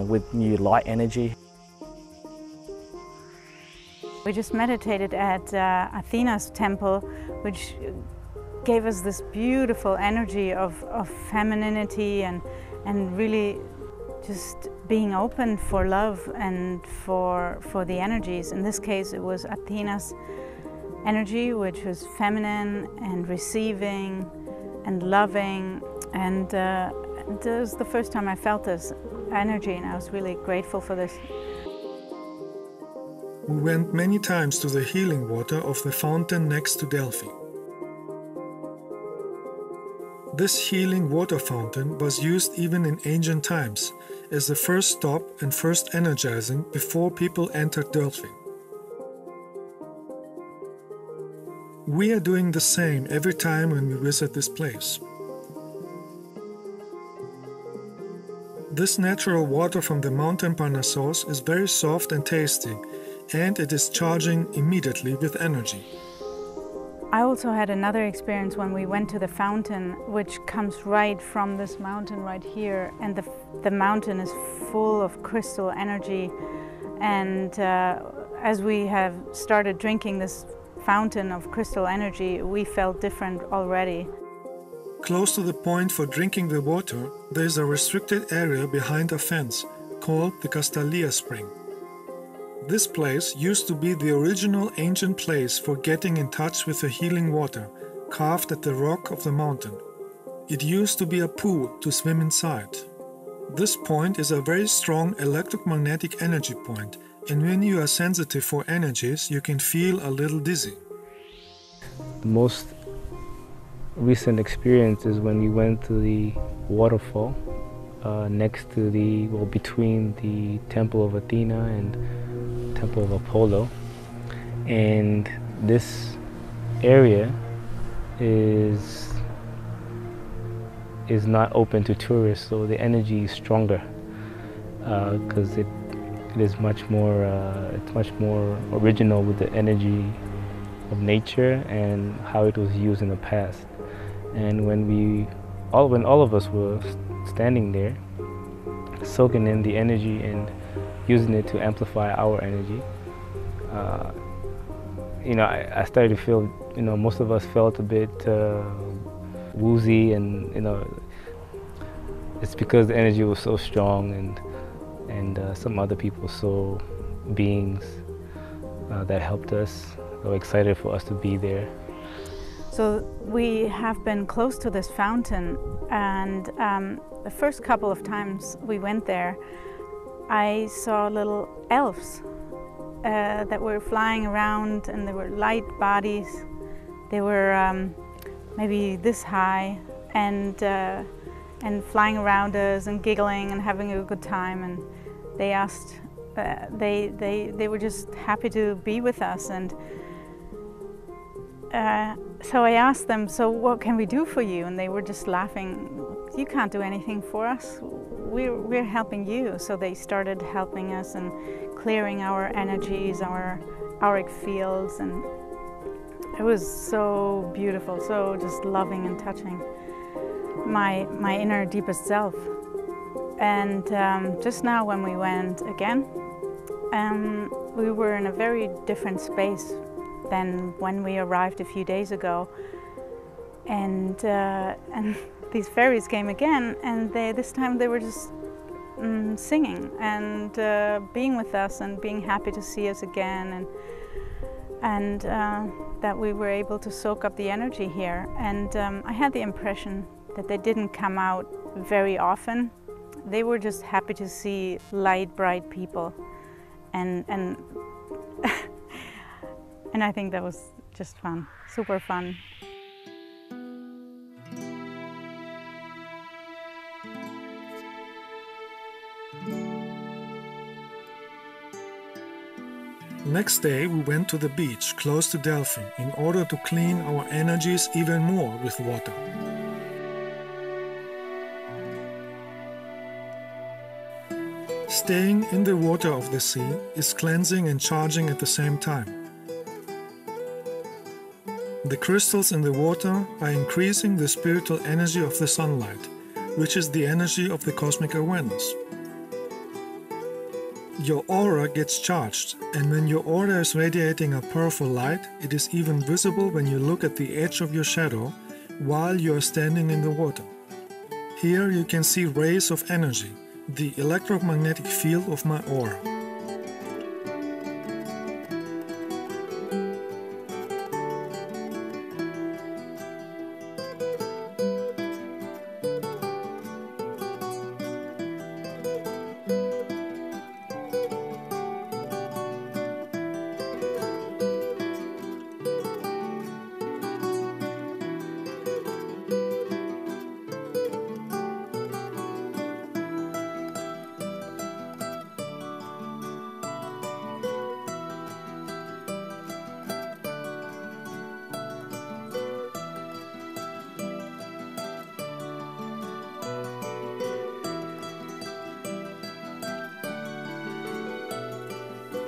with new light energy. We just meditated at Athena's temple, which gave us this beautiful energy of femininity and really just being open for love and for the energies. In this case, it was Athena's energy, which was feminine and receiving and loving, and it was the first time I felt this energy, and I was really grateful for this. We went many times to the healing water of the fountain next to Delphi. This healing water fountain was used even in ancient times as the first stop and first energizing before people entered Delphi. We are doing the same every time when we visit this place. This natural water from the mountain Parnassos is very soft and tasty, and it is charging immediately with energy. I also had another experience when we went to the fountain, which comes right from this mountain right here, and the mountain is full of crystal energy, and as we have started drinking this fountain of crystal energy, we felt different already. Close to the point for drinking the water, there is a restricted area behind a fence called the Castalia Spring. This place used to be the original ancient place for getting in touch with the healing water, carved at the rock of the mountain. It used to be a pool to swim inside. This point is a very strong electromagnetic energy point, and when you are sensitive for energies, you can feel a little dizzy. The most recent experience is when we went to the waterfall next to between the Temple of Athena and Temple of Apollo, and this area is not open to tourists, so the energy is stronger because it is much more original with the energy of nature and how it was used in the past. And when all of us were standing there, soaking in the energy and using it to amplify our energy, I started to feel, most of us felt a bit woozy, and it's because the energy was so strong, and some other people saw beings that helped us. They were excited for us to be there. So we have been close to this fountain, and the first couple of times we went there, I saw little elves that were flying around, and they were light bodies. They were maybe this high, and flying around us and giggling and having a good time. And they asked, they were just happy to be with us. And so I asked them, so what can we do for you? And they were just laughing. You can't do anything for us. We're helping you. So they started helping us and clearing our energies, our auric fields, and it was so beautiful, so just loving and touching my inner deepest self. And just now when we went again, we were in a very different space than when we arrived a few days ago. And these fairies came again, and this time they were just singing and being with us and being happy to see us again, and that we were able to soak up the energy here. And I had the impression that they didn't come out very often. They were just happy to see light, bright people, and and I think that was just fun, super fun. Next day we went to the beach close to Delphi in order to clean our energies even more with water. Staying in the water of the sea is cleansing and charging at the same time. The crystals in the water are increasing the spiritual energy of the sunlight, which is the energy of the cosmic awareness. Your aura gets charged, and when your aura is radiating a powerful light, it is even visible when you look at the edge of your shadow while you are standing in the water. Here you can see rays of energy, the electromagnetic field of my aura.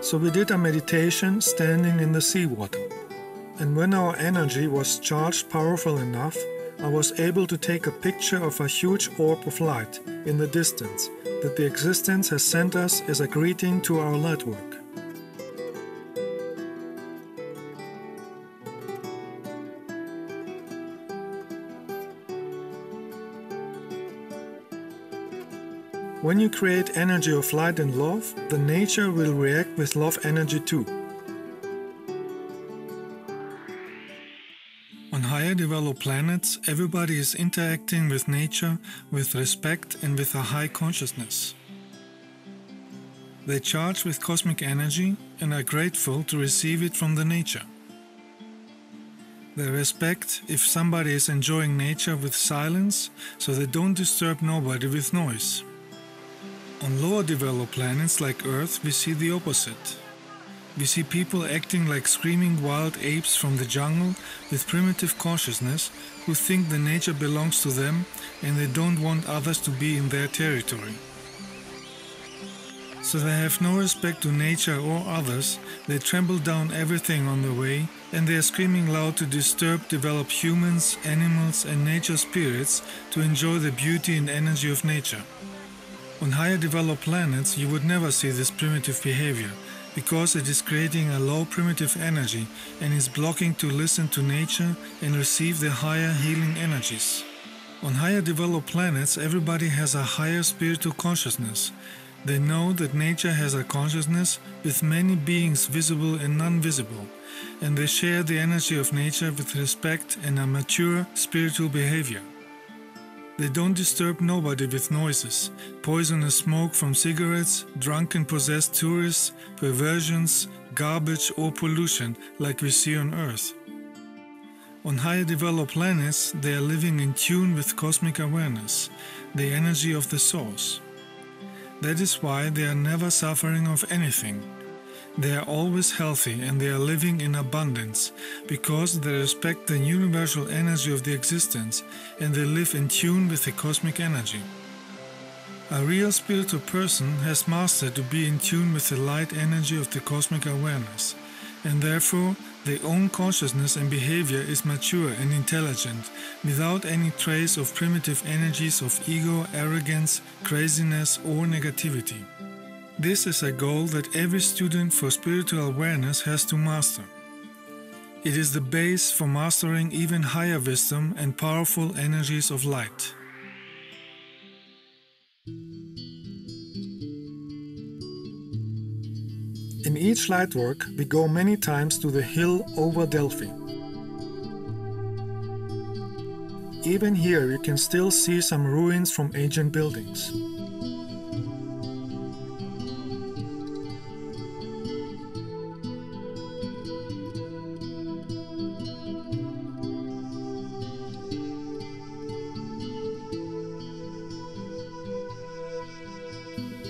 So we did a meditation standing in the seawater, and when our energy was charged powerful enough, I was able to take a picture of a huge orb of light in the distance that the existence has sent us as a greeting to our light work. When you create energy of light and love, the nature will react with love energy too. On higher developed planets, everybody is interacting with nature with respect and with a high consciousness. They charge with cosmic energy and are grateful to receive it from the nature. They respect if somebody is enjoying nature with silence, so they don't disturb nobody with noise. On lower developed planets like Earth, we see the opposite. We see people acting like screaming wild apes from the jungle with primitive consciousness who think the nature belongs to them and they don't want others to be in their territory. So they have no respect to nature or others, they trample down everything on their way, and they are screaming loud to disturb developed humans, animals and nature spirits to enjoy the beauty and energy of nature. On higher developed planets, you would never see this primitive behavior, because it is creating a low primitive energy and is blocking to listen to nature and receive the higher healing energies. On higher developed planets, everybody has a higher spiritual consciousness. They know that nature has a consciousness with many beings visible and non-visible, and they share the energy of nature with respect and a mature spiritual behavior. They don't disturb nobody with noises, poisonous smoke from cigarettes, drunken possessed tourists, perversions, garbage or pollution like we see on Earth. On higher developed planets, they are living in tune with cosmic awareness, the energy of the source. That is why they are never suffering of anything. They are always healthy and they are living in abundance because they respect the universal energy of the existence and they live in tune with the cosmic energy. A real spiritual person has mastered to be in tune with the light energy of the cosmic awareness, and therefore their own consciousness and behavior is mature and intelligent, without any trace of primitive energies of ego, arrogance, craziness or negativity. This is a goal that every student for spiritual awareness has to master. It is the base for mastering even higher wisdom and powerful energies of light. In each light work, we go many times to the hill over Delphi. Even here you can still see some ruins from ancient buildings.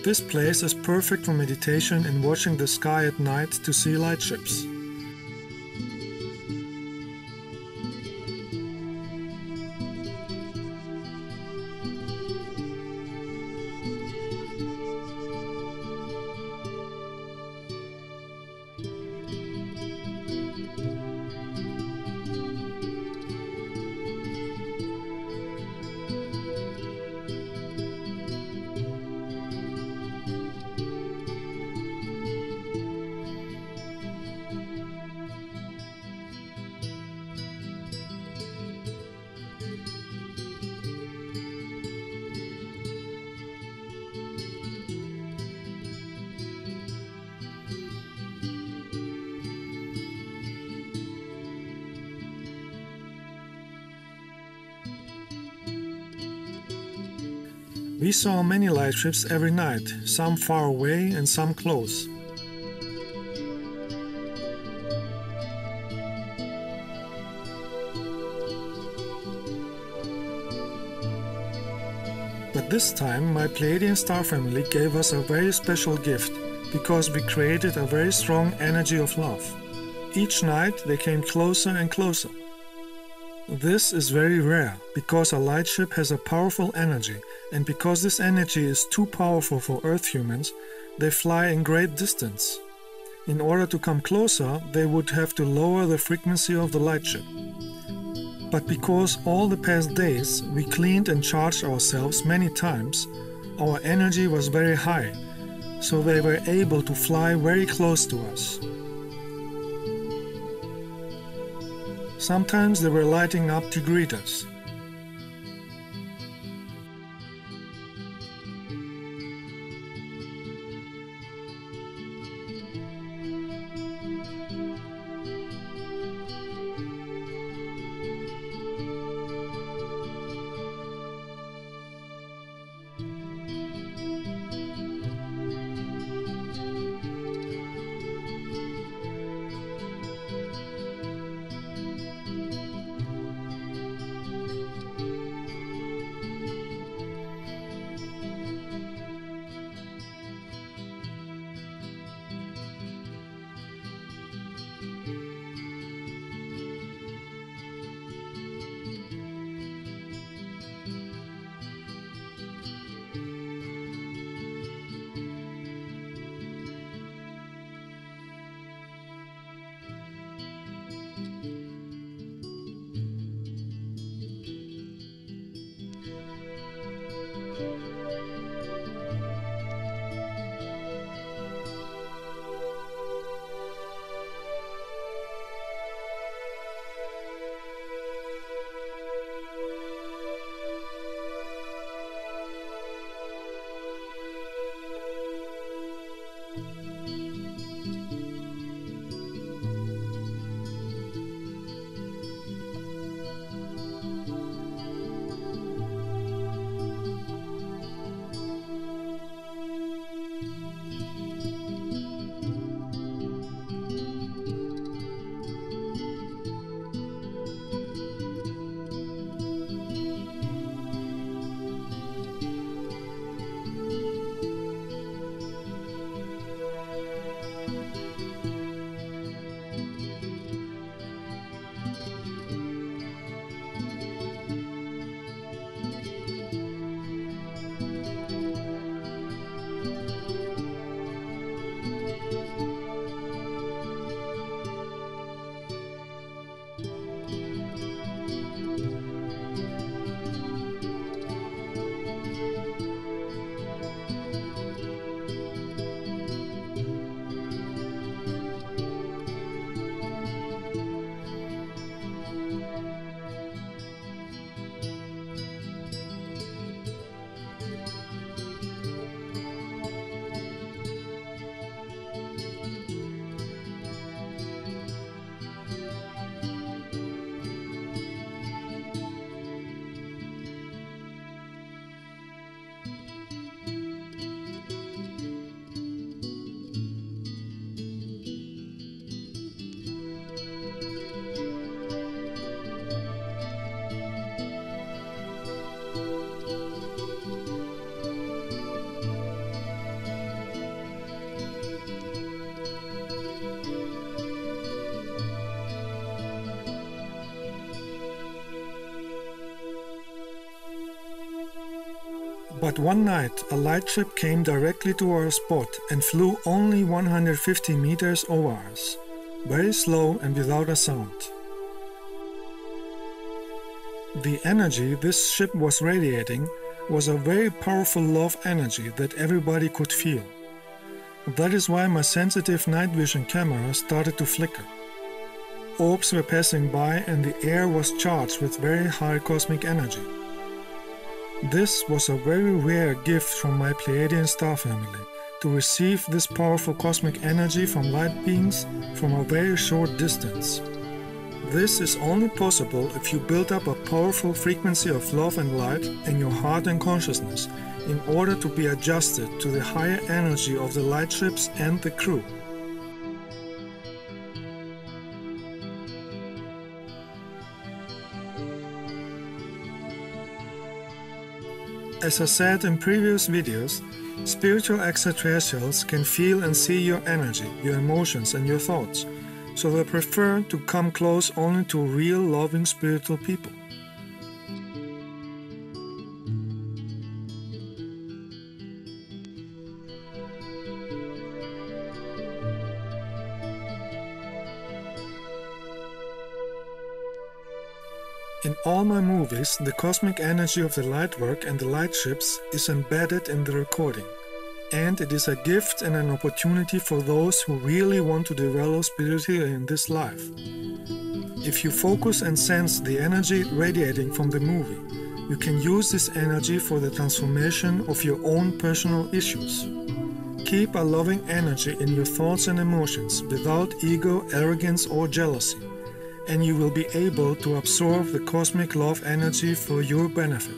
This place is perfect for meditation and watching the sky at night to see light ships. We saw many light ships every night, some far away and some close. But this time my Pleiadian star family gave us a very special gift because we created a very strong energy of love. Each night they came closer and closer. This is very rare because a light ship has a powerful energy, and because this energy is too powerful for Earth humans, they fly in great distance. In order to come closer, they would have to lower the frequency of the light ship. But because all the past days we cleaned and charged ourselves many times, our energy was very high, so they were able to fly very close to us. Sometimes they were lighting up to greet us. But one night, a light ship came directly to our spot and flew only 150 meters over us, very slow and without a sound. The energy this ship was radiating was a very powerful love energy that everybody could feel. That is why my sensitive night vision camera started to flicker. Orbs were passing by and the air was charged with very high cosmic energy. This was a very rare gift from my Pleiadian star family, to receive this powerful cosmic energy from light beings from a very short distance. This is only possible if you build up a powerful frequency of love and light in your heart and consciousness in order to be adjusted to the higher energy of the light ships and the crew. As I said in previous videos, spiritual extraterrestrials can feel and see your energy, your emotions and your thoughts, so they prefer to come close only to real loving spiritual people. In all my movies, the cosmic energy of the light work and the light ships is embedded in the recording, and it is a gift and an opportunity for those who really want to develop spiritually in this life. If you focus and sense the energy radiating from the movie, you can use this energy for the transformation of your own personal issues. Keep a loving energy in your thoughts and emotions without ego, arrogance or jealousy, and you will be able to absorb the cosmic love energy for your benefit.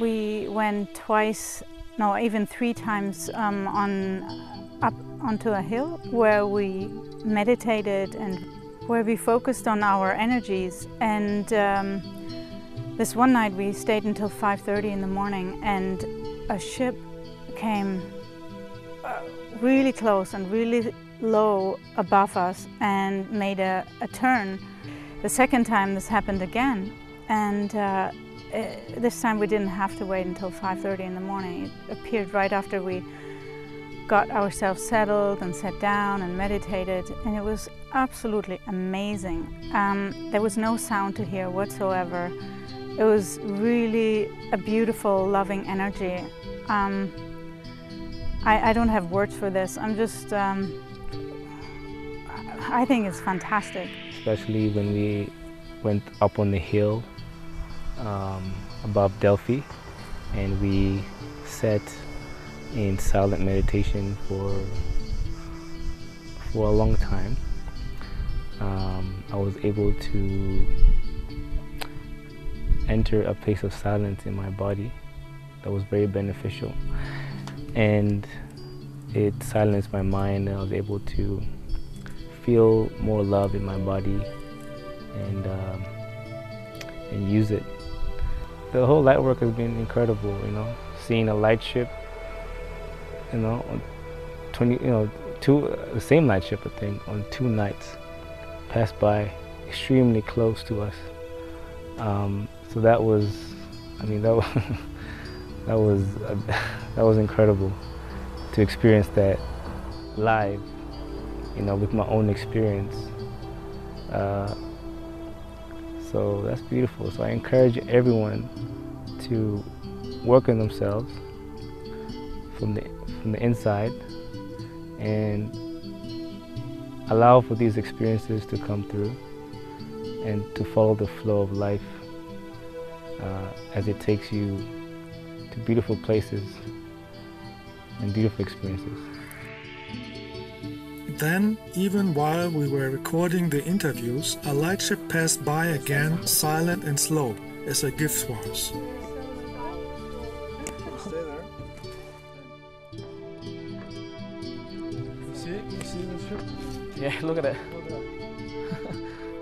we went twice, no, even 3 times up onto a hill where we meditated and where we focused on our energies. And this one night we stayed until 5:30 in the morning, and a ship came really close and really low above us and made a turn. The second time this happened again, and this time we didn't have to wait until 5:30 in the morning. It appeared right after we got ourselves settled and sat down and meditated, and it was absolutely amazing. There was no sound to hear whatsoever. It was really a beautiful, loving energy. I don't have words for this. I'm just, I think it's fantastic. Especially when we went up on the hill above Delphi, and we sat in silent meditation for a long time. I was able to enter a place of silence in my body that was very beneficial, and it silenced my mind, and I was able to feel more love in my body and use it. The whole light work has been incredible, you know, seeing a light ship, you know, on the same light ship, I think, on 2 nights pass by extremely close to us. So that was, I mean, that was incredible to experience that live, you know, with my own experience. So that's beautiful. So I encourage everyone to work on themselves from the inside and allow for these experiences to come through and to follow the flow of life as it takes you to beautiful places and beautiful experiences. Then, even while we were recording the interviews, a light ship passed by again, silent and slow, as a gift for us. Stay there. You see the ship? Yeah, look at it.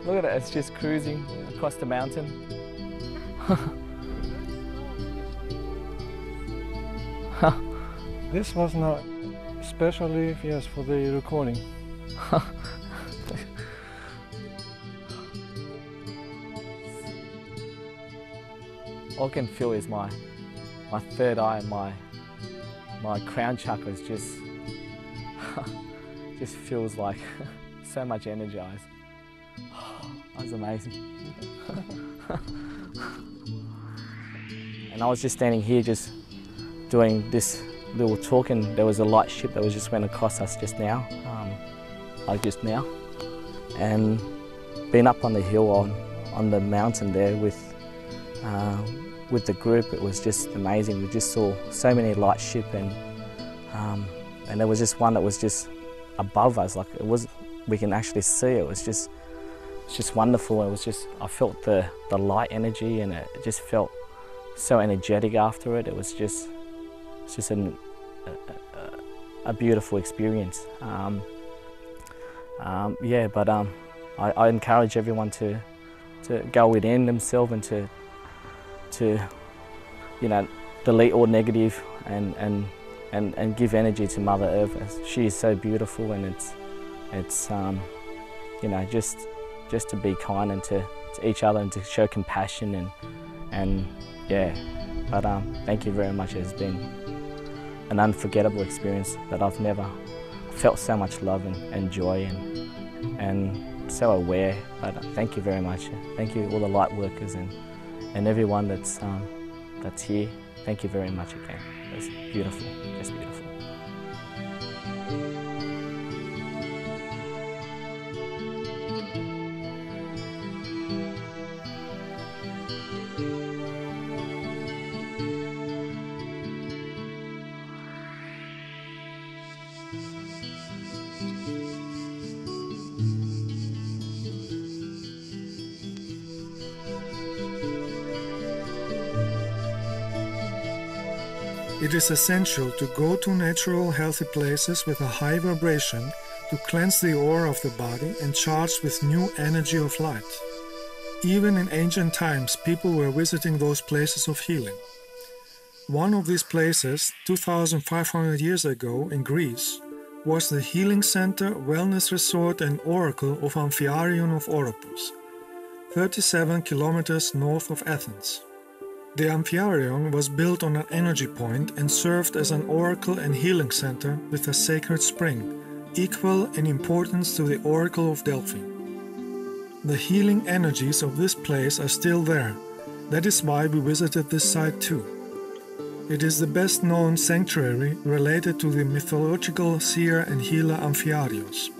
Look at it, it's just cruising across the mountain. This was not specially, yes, for the recording. All I can feel is my third eye, my crown chakra is just feels like so much energized. That was amazing. And I was just standing here just doing this little talk, and there was a light ship that was just went across us just now, like just now. And being up on the hill on the mountain there with the group, it was just amazing. We just saw so many light ship, and there was just one that was just above us, like we can actually see it. It's just wonderful. It was just, I felt the light energy, and it just felt so energetic after it. It was just, it's just a beautiful experience. Yeah, but I encourage everyone to go within themselves and to you know, delete all negative and give energy to Mother Earth. She is so beautiful, and it's you know, just to be kind and to each other and to show compassion and yeah. But thank you very much. It has been an unforgettable experience that I've never felt so much love and joy and so aware. But thank you very much. Thank you all the light workers and everyone that's here. Thank you very much again. It's beautiful, just beautiful. It is essential to go to natural, healthy places with a high vibration to cleanse the aura of the body and charge with new energy of light. Even in ancient times, people were visiting those places of healing. One of these places, 2,500 years ago in Greece, was the healing center, wellness resort and oracle of Amphiarion of Oropus, 37 kilometers north of Athens. The Amphiarion was built on an energy point and served as an oracle and healing center with a sacred spring, equal in importance to the Oracle of Delphi. The healing energies of this place are still there. That is why we visited this site too. It is the best known sanctuary related to the mythological seer and healer Amphiarios.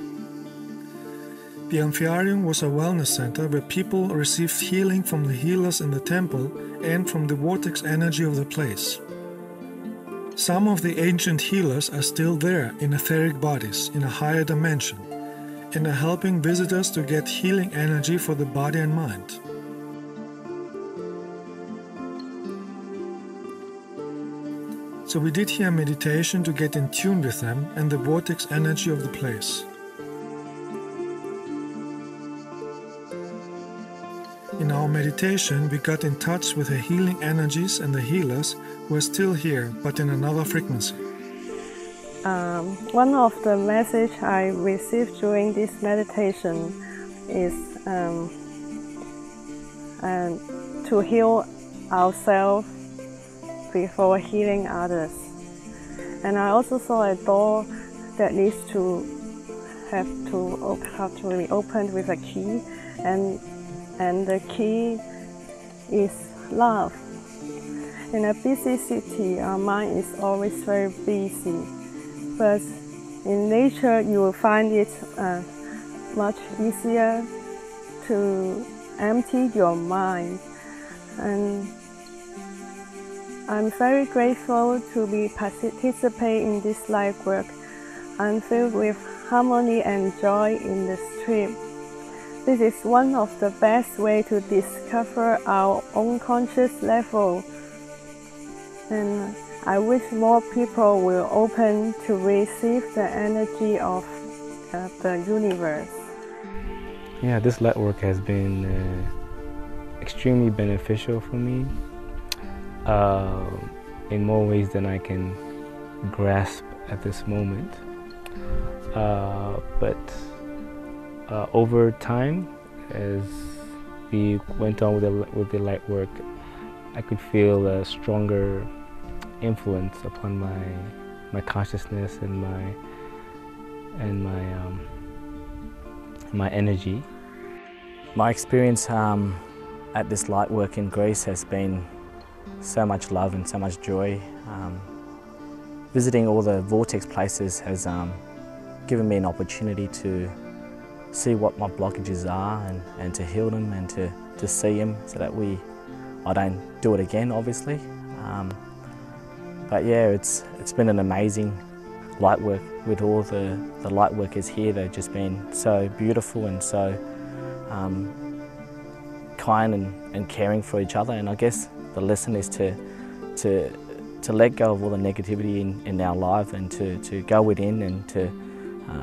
The Amphiarion was a wellness center where people received healing from the healers in the temple and from the vortex energy of the place. Some of the ancient healers are still there in etheric bodies in a higher dimension and are helping visitors to get healing energy for the body and mind. So we did here meditation to get in tune with them and the vortex energy of the place. In our meditation, we got in touch with the healing energies and the healers who are still here, but in another frequency. One of the messages I received during this meditation is to heal ourselves before healing others. And I also saw a door that needs to have to be opened with a key, and the key is love. In a busy city, our mind is always very busy, but in nature you will find it much easier to empty your mind. And I'm very grateful to be participate in this life work. I'm filled with harmony and joy in this trip. This is one of the best ways to discover our own conscious level. And I wish more people will open to receive the energy of the universe. Yeah, this light work has been extremely beneficial for me in more ways than I can grasp at this moment. But over time, as we went on with the light work, I could feel a stronger influence upon my consciousness and my energy. My experience at this light work in Greece has been so much love and so much joy. Visiting all the vortex places has given me an opportunity to see what my blockages are and to heal them and to see them so that I don't do it again, obviously. But yeah, it's been an amazing light work with all the light workers here. They've just been so beautiful and so kind and caring for each other. And I guess the lesson is to let go of all the negativity in our life and to go within and to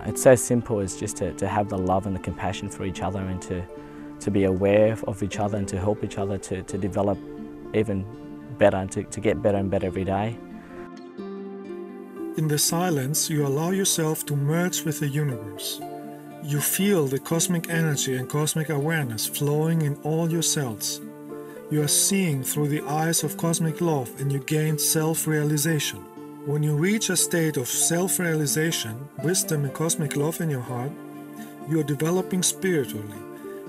it's so simple as just to have the love and the compassion for each other and to be aware of each other and to help each other to develop even better and to get better and better every day. In the silence, you allow yourself to merge with the universe. You feel the cosmic energy and cosmic awareness flowing in all your cells. You are seeing through the eyes of cosmic love and you gain self-realization. When you reach a state of self-realization, wisdom and cosmic love in your heart, you are developing spiritually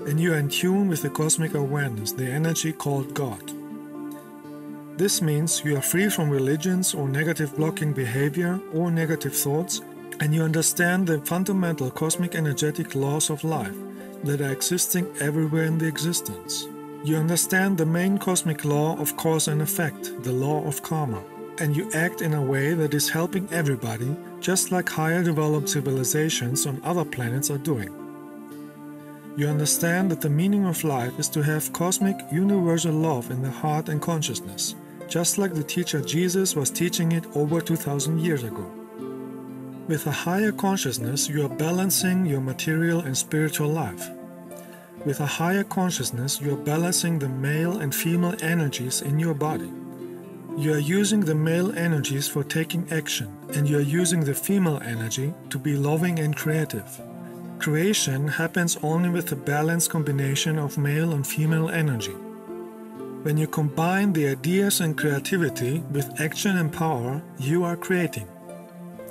and you are in tune with the cosmic awareness, the energy called God. This means you are free from religions or negative blocking behavior or negative thoughts, and you understand the fundamental cosmic energetic laws of life that are existing everywhere in the existence. You understand the main cosmic law of cause and effect, the law of karma, and you act in a way that is helping everybody, just like higher developed civilizations on other planets are doing. You understand that the meaning of life is to have cosmic, universal love in the heart and consciousness, just like the teacher Jesus was teaching it over 2000 years ago. With a higher consciousness, you are balancing your material and spiritual life. With a higher consciousness, you are balancing the male and female energies in your body. You are using the male energies for taking action, and you are using the female energy to be loving and creative. Creation happens only with a balanced combination of male and female energy. When you combine the ideas and creativity with action and power, you are creating.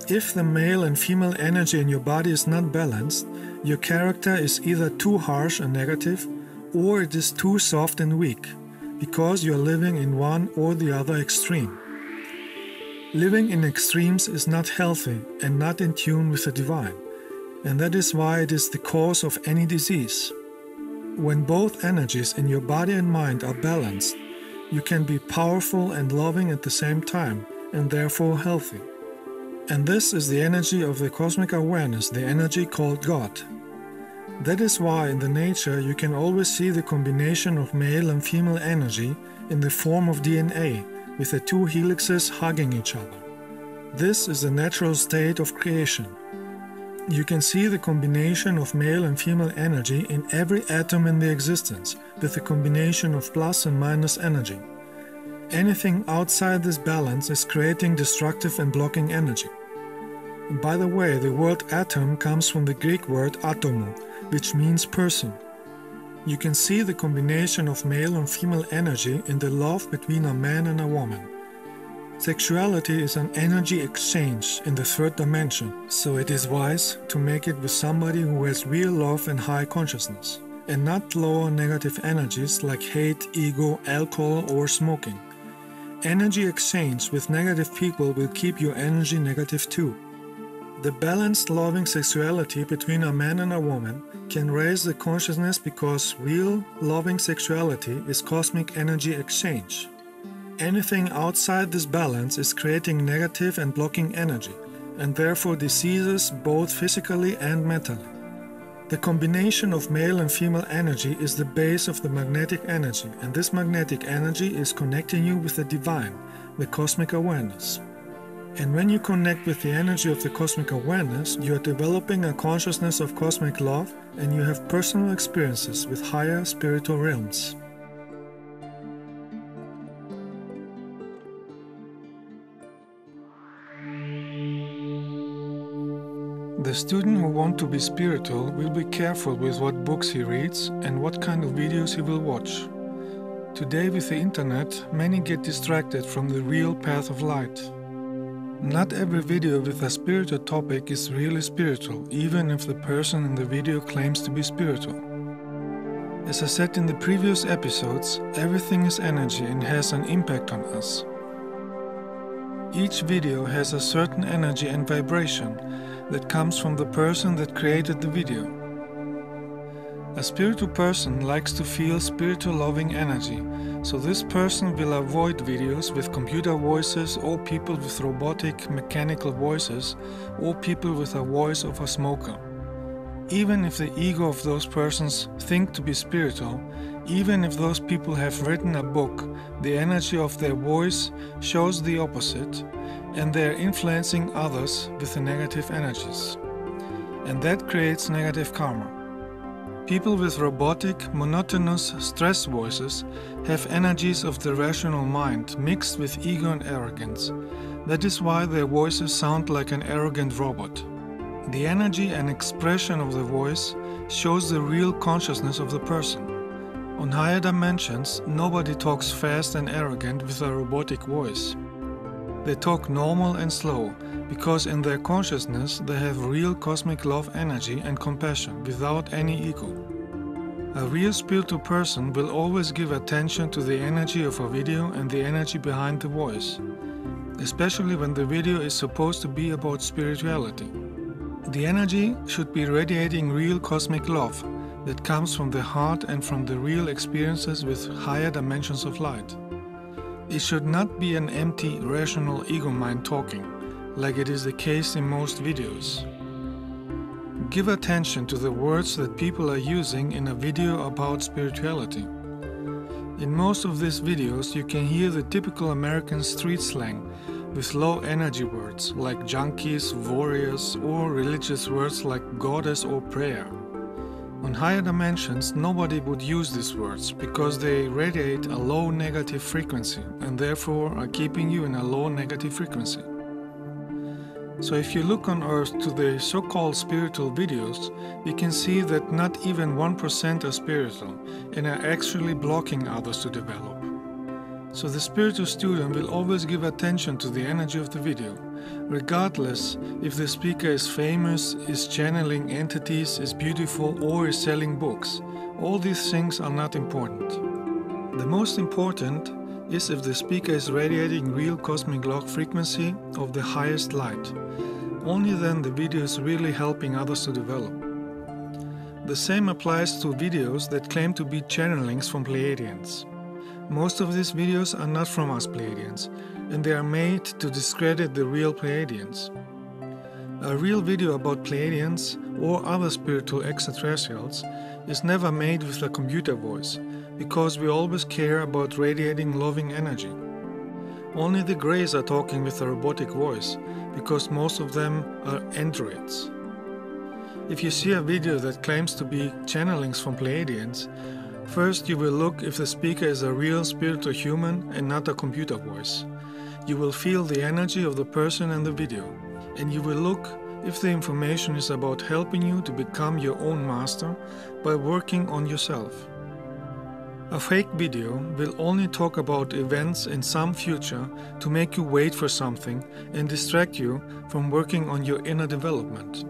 If the male and female energy in your body is not balanced, your character is either too harsh and negative, or it is too soft and weak, because you are living in one or the other extreme. Living in extremes is not healthy and not in tune with the divine, and that is why it is the cause of any disease. When both energies in your body and mind are balanced, you can be powerful and loving at the same time, and therefore healthy. And this is the energy of the cosmic awareness, the energy called God. That is why in the nature you can always see the combination of male and female energy in the form of DNA, with the two helixes hugging each other. This is the natural state of creation. You can see the combination of male and female energy in every atom in the existence, with the combination of plus and minus energy. Anything outside this balance is creating destructive and blocking energy. And by the way, the word atom comes from the Greek word atomo, which means person. You can see the combination of male and female energy in the love between a man and a woman. Sexuality is an energy exchange in the third dimension, so it is wise to make it with somebody who has real love and high consciousness, and not lower negative energies like hate, ego, alcohol or smoking. Energy exchange with negative people will keep your energy negative too. The balanced loving sexuality between a man and a woman can raise the consciousness because real loving sexuality is cosmic energy exchange. Anything outside this balance is creating negative and blocking energy, and therefore diseases both physically and mentally. The combination of male and female energy is the base of the magnetic energy, and this magnetic energy is connecting you with the divine, the cosmic awareness. And when you connect with the energy of the cosmic awareness, you are developing a consciousness of cosmic love, and you have personal experiences with higher spiritual realms. The student who wants to be spiritual will be careful with what books he reads and what kind of videos he will watch. Today with the internet, many get distracted from the real path of light. Not every video with a spiritual topic is really spiritual, even if the person in the video claims to be spiritual. As I said in the previous episodes, everything is energy and has an impact on us. Each video has a certain energy and vibration that comes from the person that created the video. A spiritual person likes to feel spiritual loving energy, so this person will avoid videos with computer voices or people with robotic mechanical voices or people with a voice of a smoker. Even if the ego of those persons think to be spiritual, even if those people have written a book, the energy of their voice shows the opposite, and they are influencing others with the negative energies. And that creates negative karma. People with robotic, monotonous, stress voices have energies of the rational mind mixed with ego and arrogance. That is why their voices sound like an arrogant robot. The energy and expression of the voice shows the real consciousness of the person. On higher dimensions, nobody talks fast and arrogant with a robotic voice. They talk normal and slow, because in their consciousness they have real cosmic love energy and compassion without any ego. A real spiritual person will always give attention to the energy of a video and the energy behind the voice, especially when the video is supposed to be about spirituality. The energy should be radiating real cosmic love that comes from the heart and from the real experiences with higher dimensions of light. It should not be an empty, rational ego mind talking, like it is the case in most videos. Give attention to the words that people are using in a video about spirituality. In most of these videos you can hear the typical American street slang with low energy words like junkies, warriors, or religious words like goddess or prayer. On higher dimensions, nobody would use these words because they radiate a low negative frequency and therefore are keeping you in a low negative frequency. So if you look on Earth to the so-called spiritual videos, you can see that not even 1% are spiritual and are actually blocking others to develop. So the spiritual student will always give attention to the energy of the video, regardless if the speaker is famous, is channeling entities, is beautiful, or is selling books. All these things are not important. The most important is if the speaker is radiating real cosmic log frequency of the highest light. Only then the video is really helping others to develop. The same applies to videos that claim to be channelings from Pleiadians. Most of these videos are not from us Pleiadians, and they are made to discredit the real Pleiadians. A real video about Pleiadians or other spiritual extraterrestrials is never made with a computer voice, because we always care about radiating loving energy. Only the Greys are talking with a robotic voice, because most of them are androids. If you see a video that claims to be channelings from Pleiadians, first you will look if the speaker is a real spiritual human and not a computer voice. You will feel the energy of the person in the video, and you will look if the information is about helping you to become your own master by working on yourself. A fake video will only talk about events in some future to make you wait for something and distract you from working on your inner development.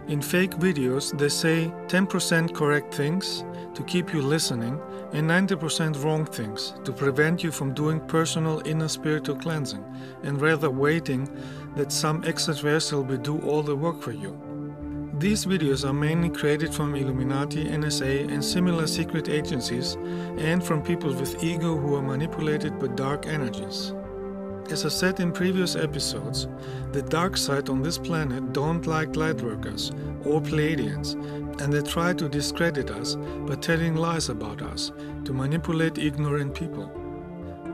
In fake videos, they say 10% correct things to keep you listening and 90% wrong things to prevent you from doing personal inner spiritual cleansing and rather waiting that some extraterrestrial will do all the work for you. These videos are mainly created from Illuminati, NSA and similar secret agencies and from people with ego who are manipulated by dark energies. As I said in previous episodes, the dark side on this planet don't like lightworkers or Pleiadians, and they try to discredit us by telling lies about us to manipulate ignorant people.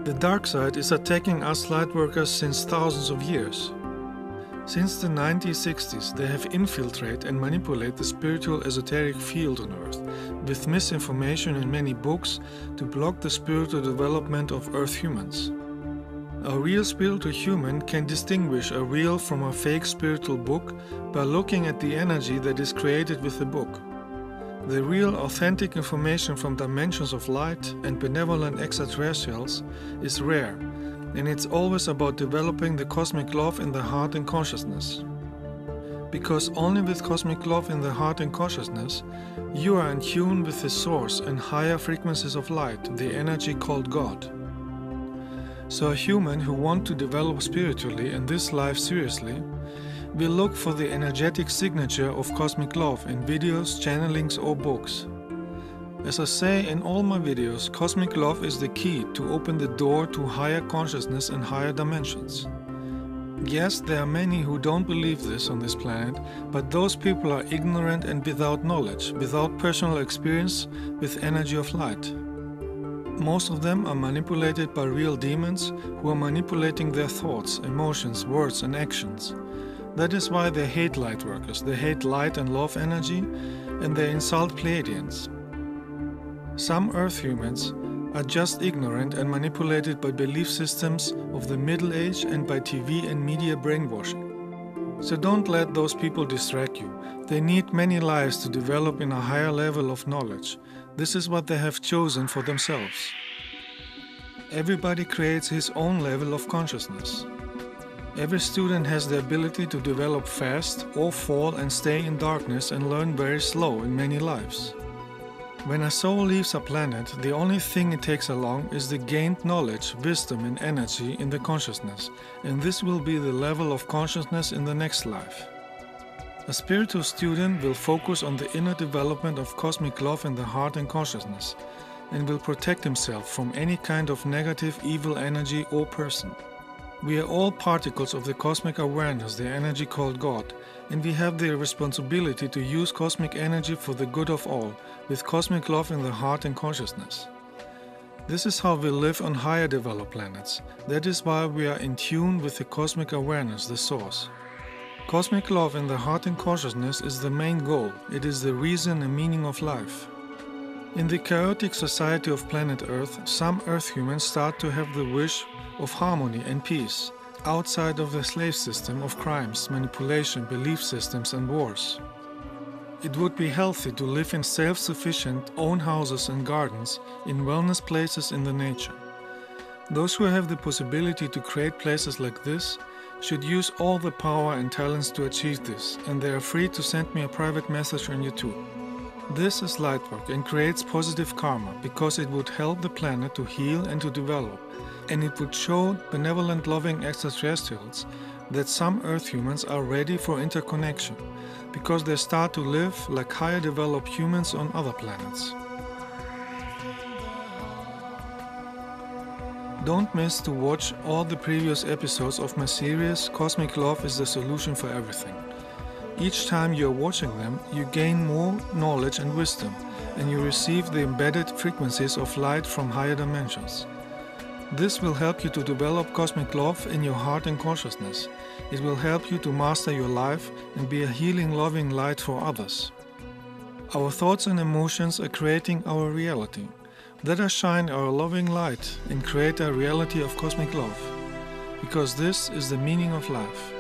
The dark side is attacking us lightworkers since thousands of years. Since the 1960s, they have infiltrated and manipulated the spiritual esoteric field on Earth with misinformation in many books to block the spiritual development of Earth humans. A real spiritual human can distinguish a real from a fake spiritual book by looking at the energy that is created with the book. The real authentic information from dimensions of light and benevolent extraterrestrials is rare, and it's always about developing the cosmic love in the heart and consciousness. Because only with cosmic love in the heart and consciousness, you are in tune with the source and higher frequencies of light, the energy called God. So a human who wants to develop spiritually in this life seriously will look for the energetic signature of cosmic love in videos, channelings or books. As I say in all my videos, cosmic love is the key to open the door to higher consciousness and higher dimensions. Yes, there are many who don't believe this on this planet, but those people are ignorant and without knowledge, without personal experience with energy of light. Most of them are manipulated by real demons who are manipulating their thoughts, emotions, words and actions. That is why they hate light workers, they hate light and love energy, and they insult Pleiadians. Some Earth humans are just ignorant and manipulated by belief systems of the Middle Age and by TV and media brainwashing. So don't let those people distract you. They need many lives to develop in a higher level of knowledge. This is what they have chosen for themselves. Everybody creates his own level of consciousness. Every student has the ability to develop fast or fall and stay in darkness and learn very slow in many lives. When a soul leaves a planet, the only thing it takes along is the gained knowledge, wisdom and energy in the consciousness, and this will be the level of consciousness in the next life. A spiritual student will focus on the inner development of cosmic love in the heart and consciousness, and will protect himself from any kind of negative, evil energy or person. We are all particles of the cosmic awareness, the energy called God, and we have the responsibility to use cosmic energy for the good of all, with cosmic love in the heart and consciousness. This is how we live on higher developed planets. That is why we are in tune with the cosmic awareness, the source. Cosmic love in the heart and consciousness is the main goal. It is the reason and meaning of life. In the chaotic society of planet Earth, some Earth humans start to have the wish of harmony and peace, outside of the slave system of crimes, manipulation, belief systems and wars. It would be healthy to live in self-sufficient own houses and gardens, in wellness places in the nature. Those who have the possibility to create places like this should use all the power and talents to achieve this, and they are free to send me a private message on YouTube. This is lightwork and creates positive karma because it would help the planet to heal and to develop, and it would show benevolent loving extraterrestrials that some Earth humans are ready for interconnection because they start to live like higher developed humans on other planets. Don't miss to watch all the previous episodes of my series Cosmic Love is the Solution for Everything. Each time you are watching them, you gain more knowledge and wisdom, and you receive the embedded frequencies of light from higher dimensions. This will help you to develop cosmic love in your heart and consciousness. It will help you to master your life and be a healing, loving light for others. Our thoughts and emotions are creating our reality. Let us shine our loving light and create a reality of cosmic love, because this is the meaning of life.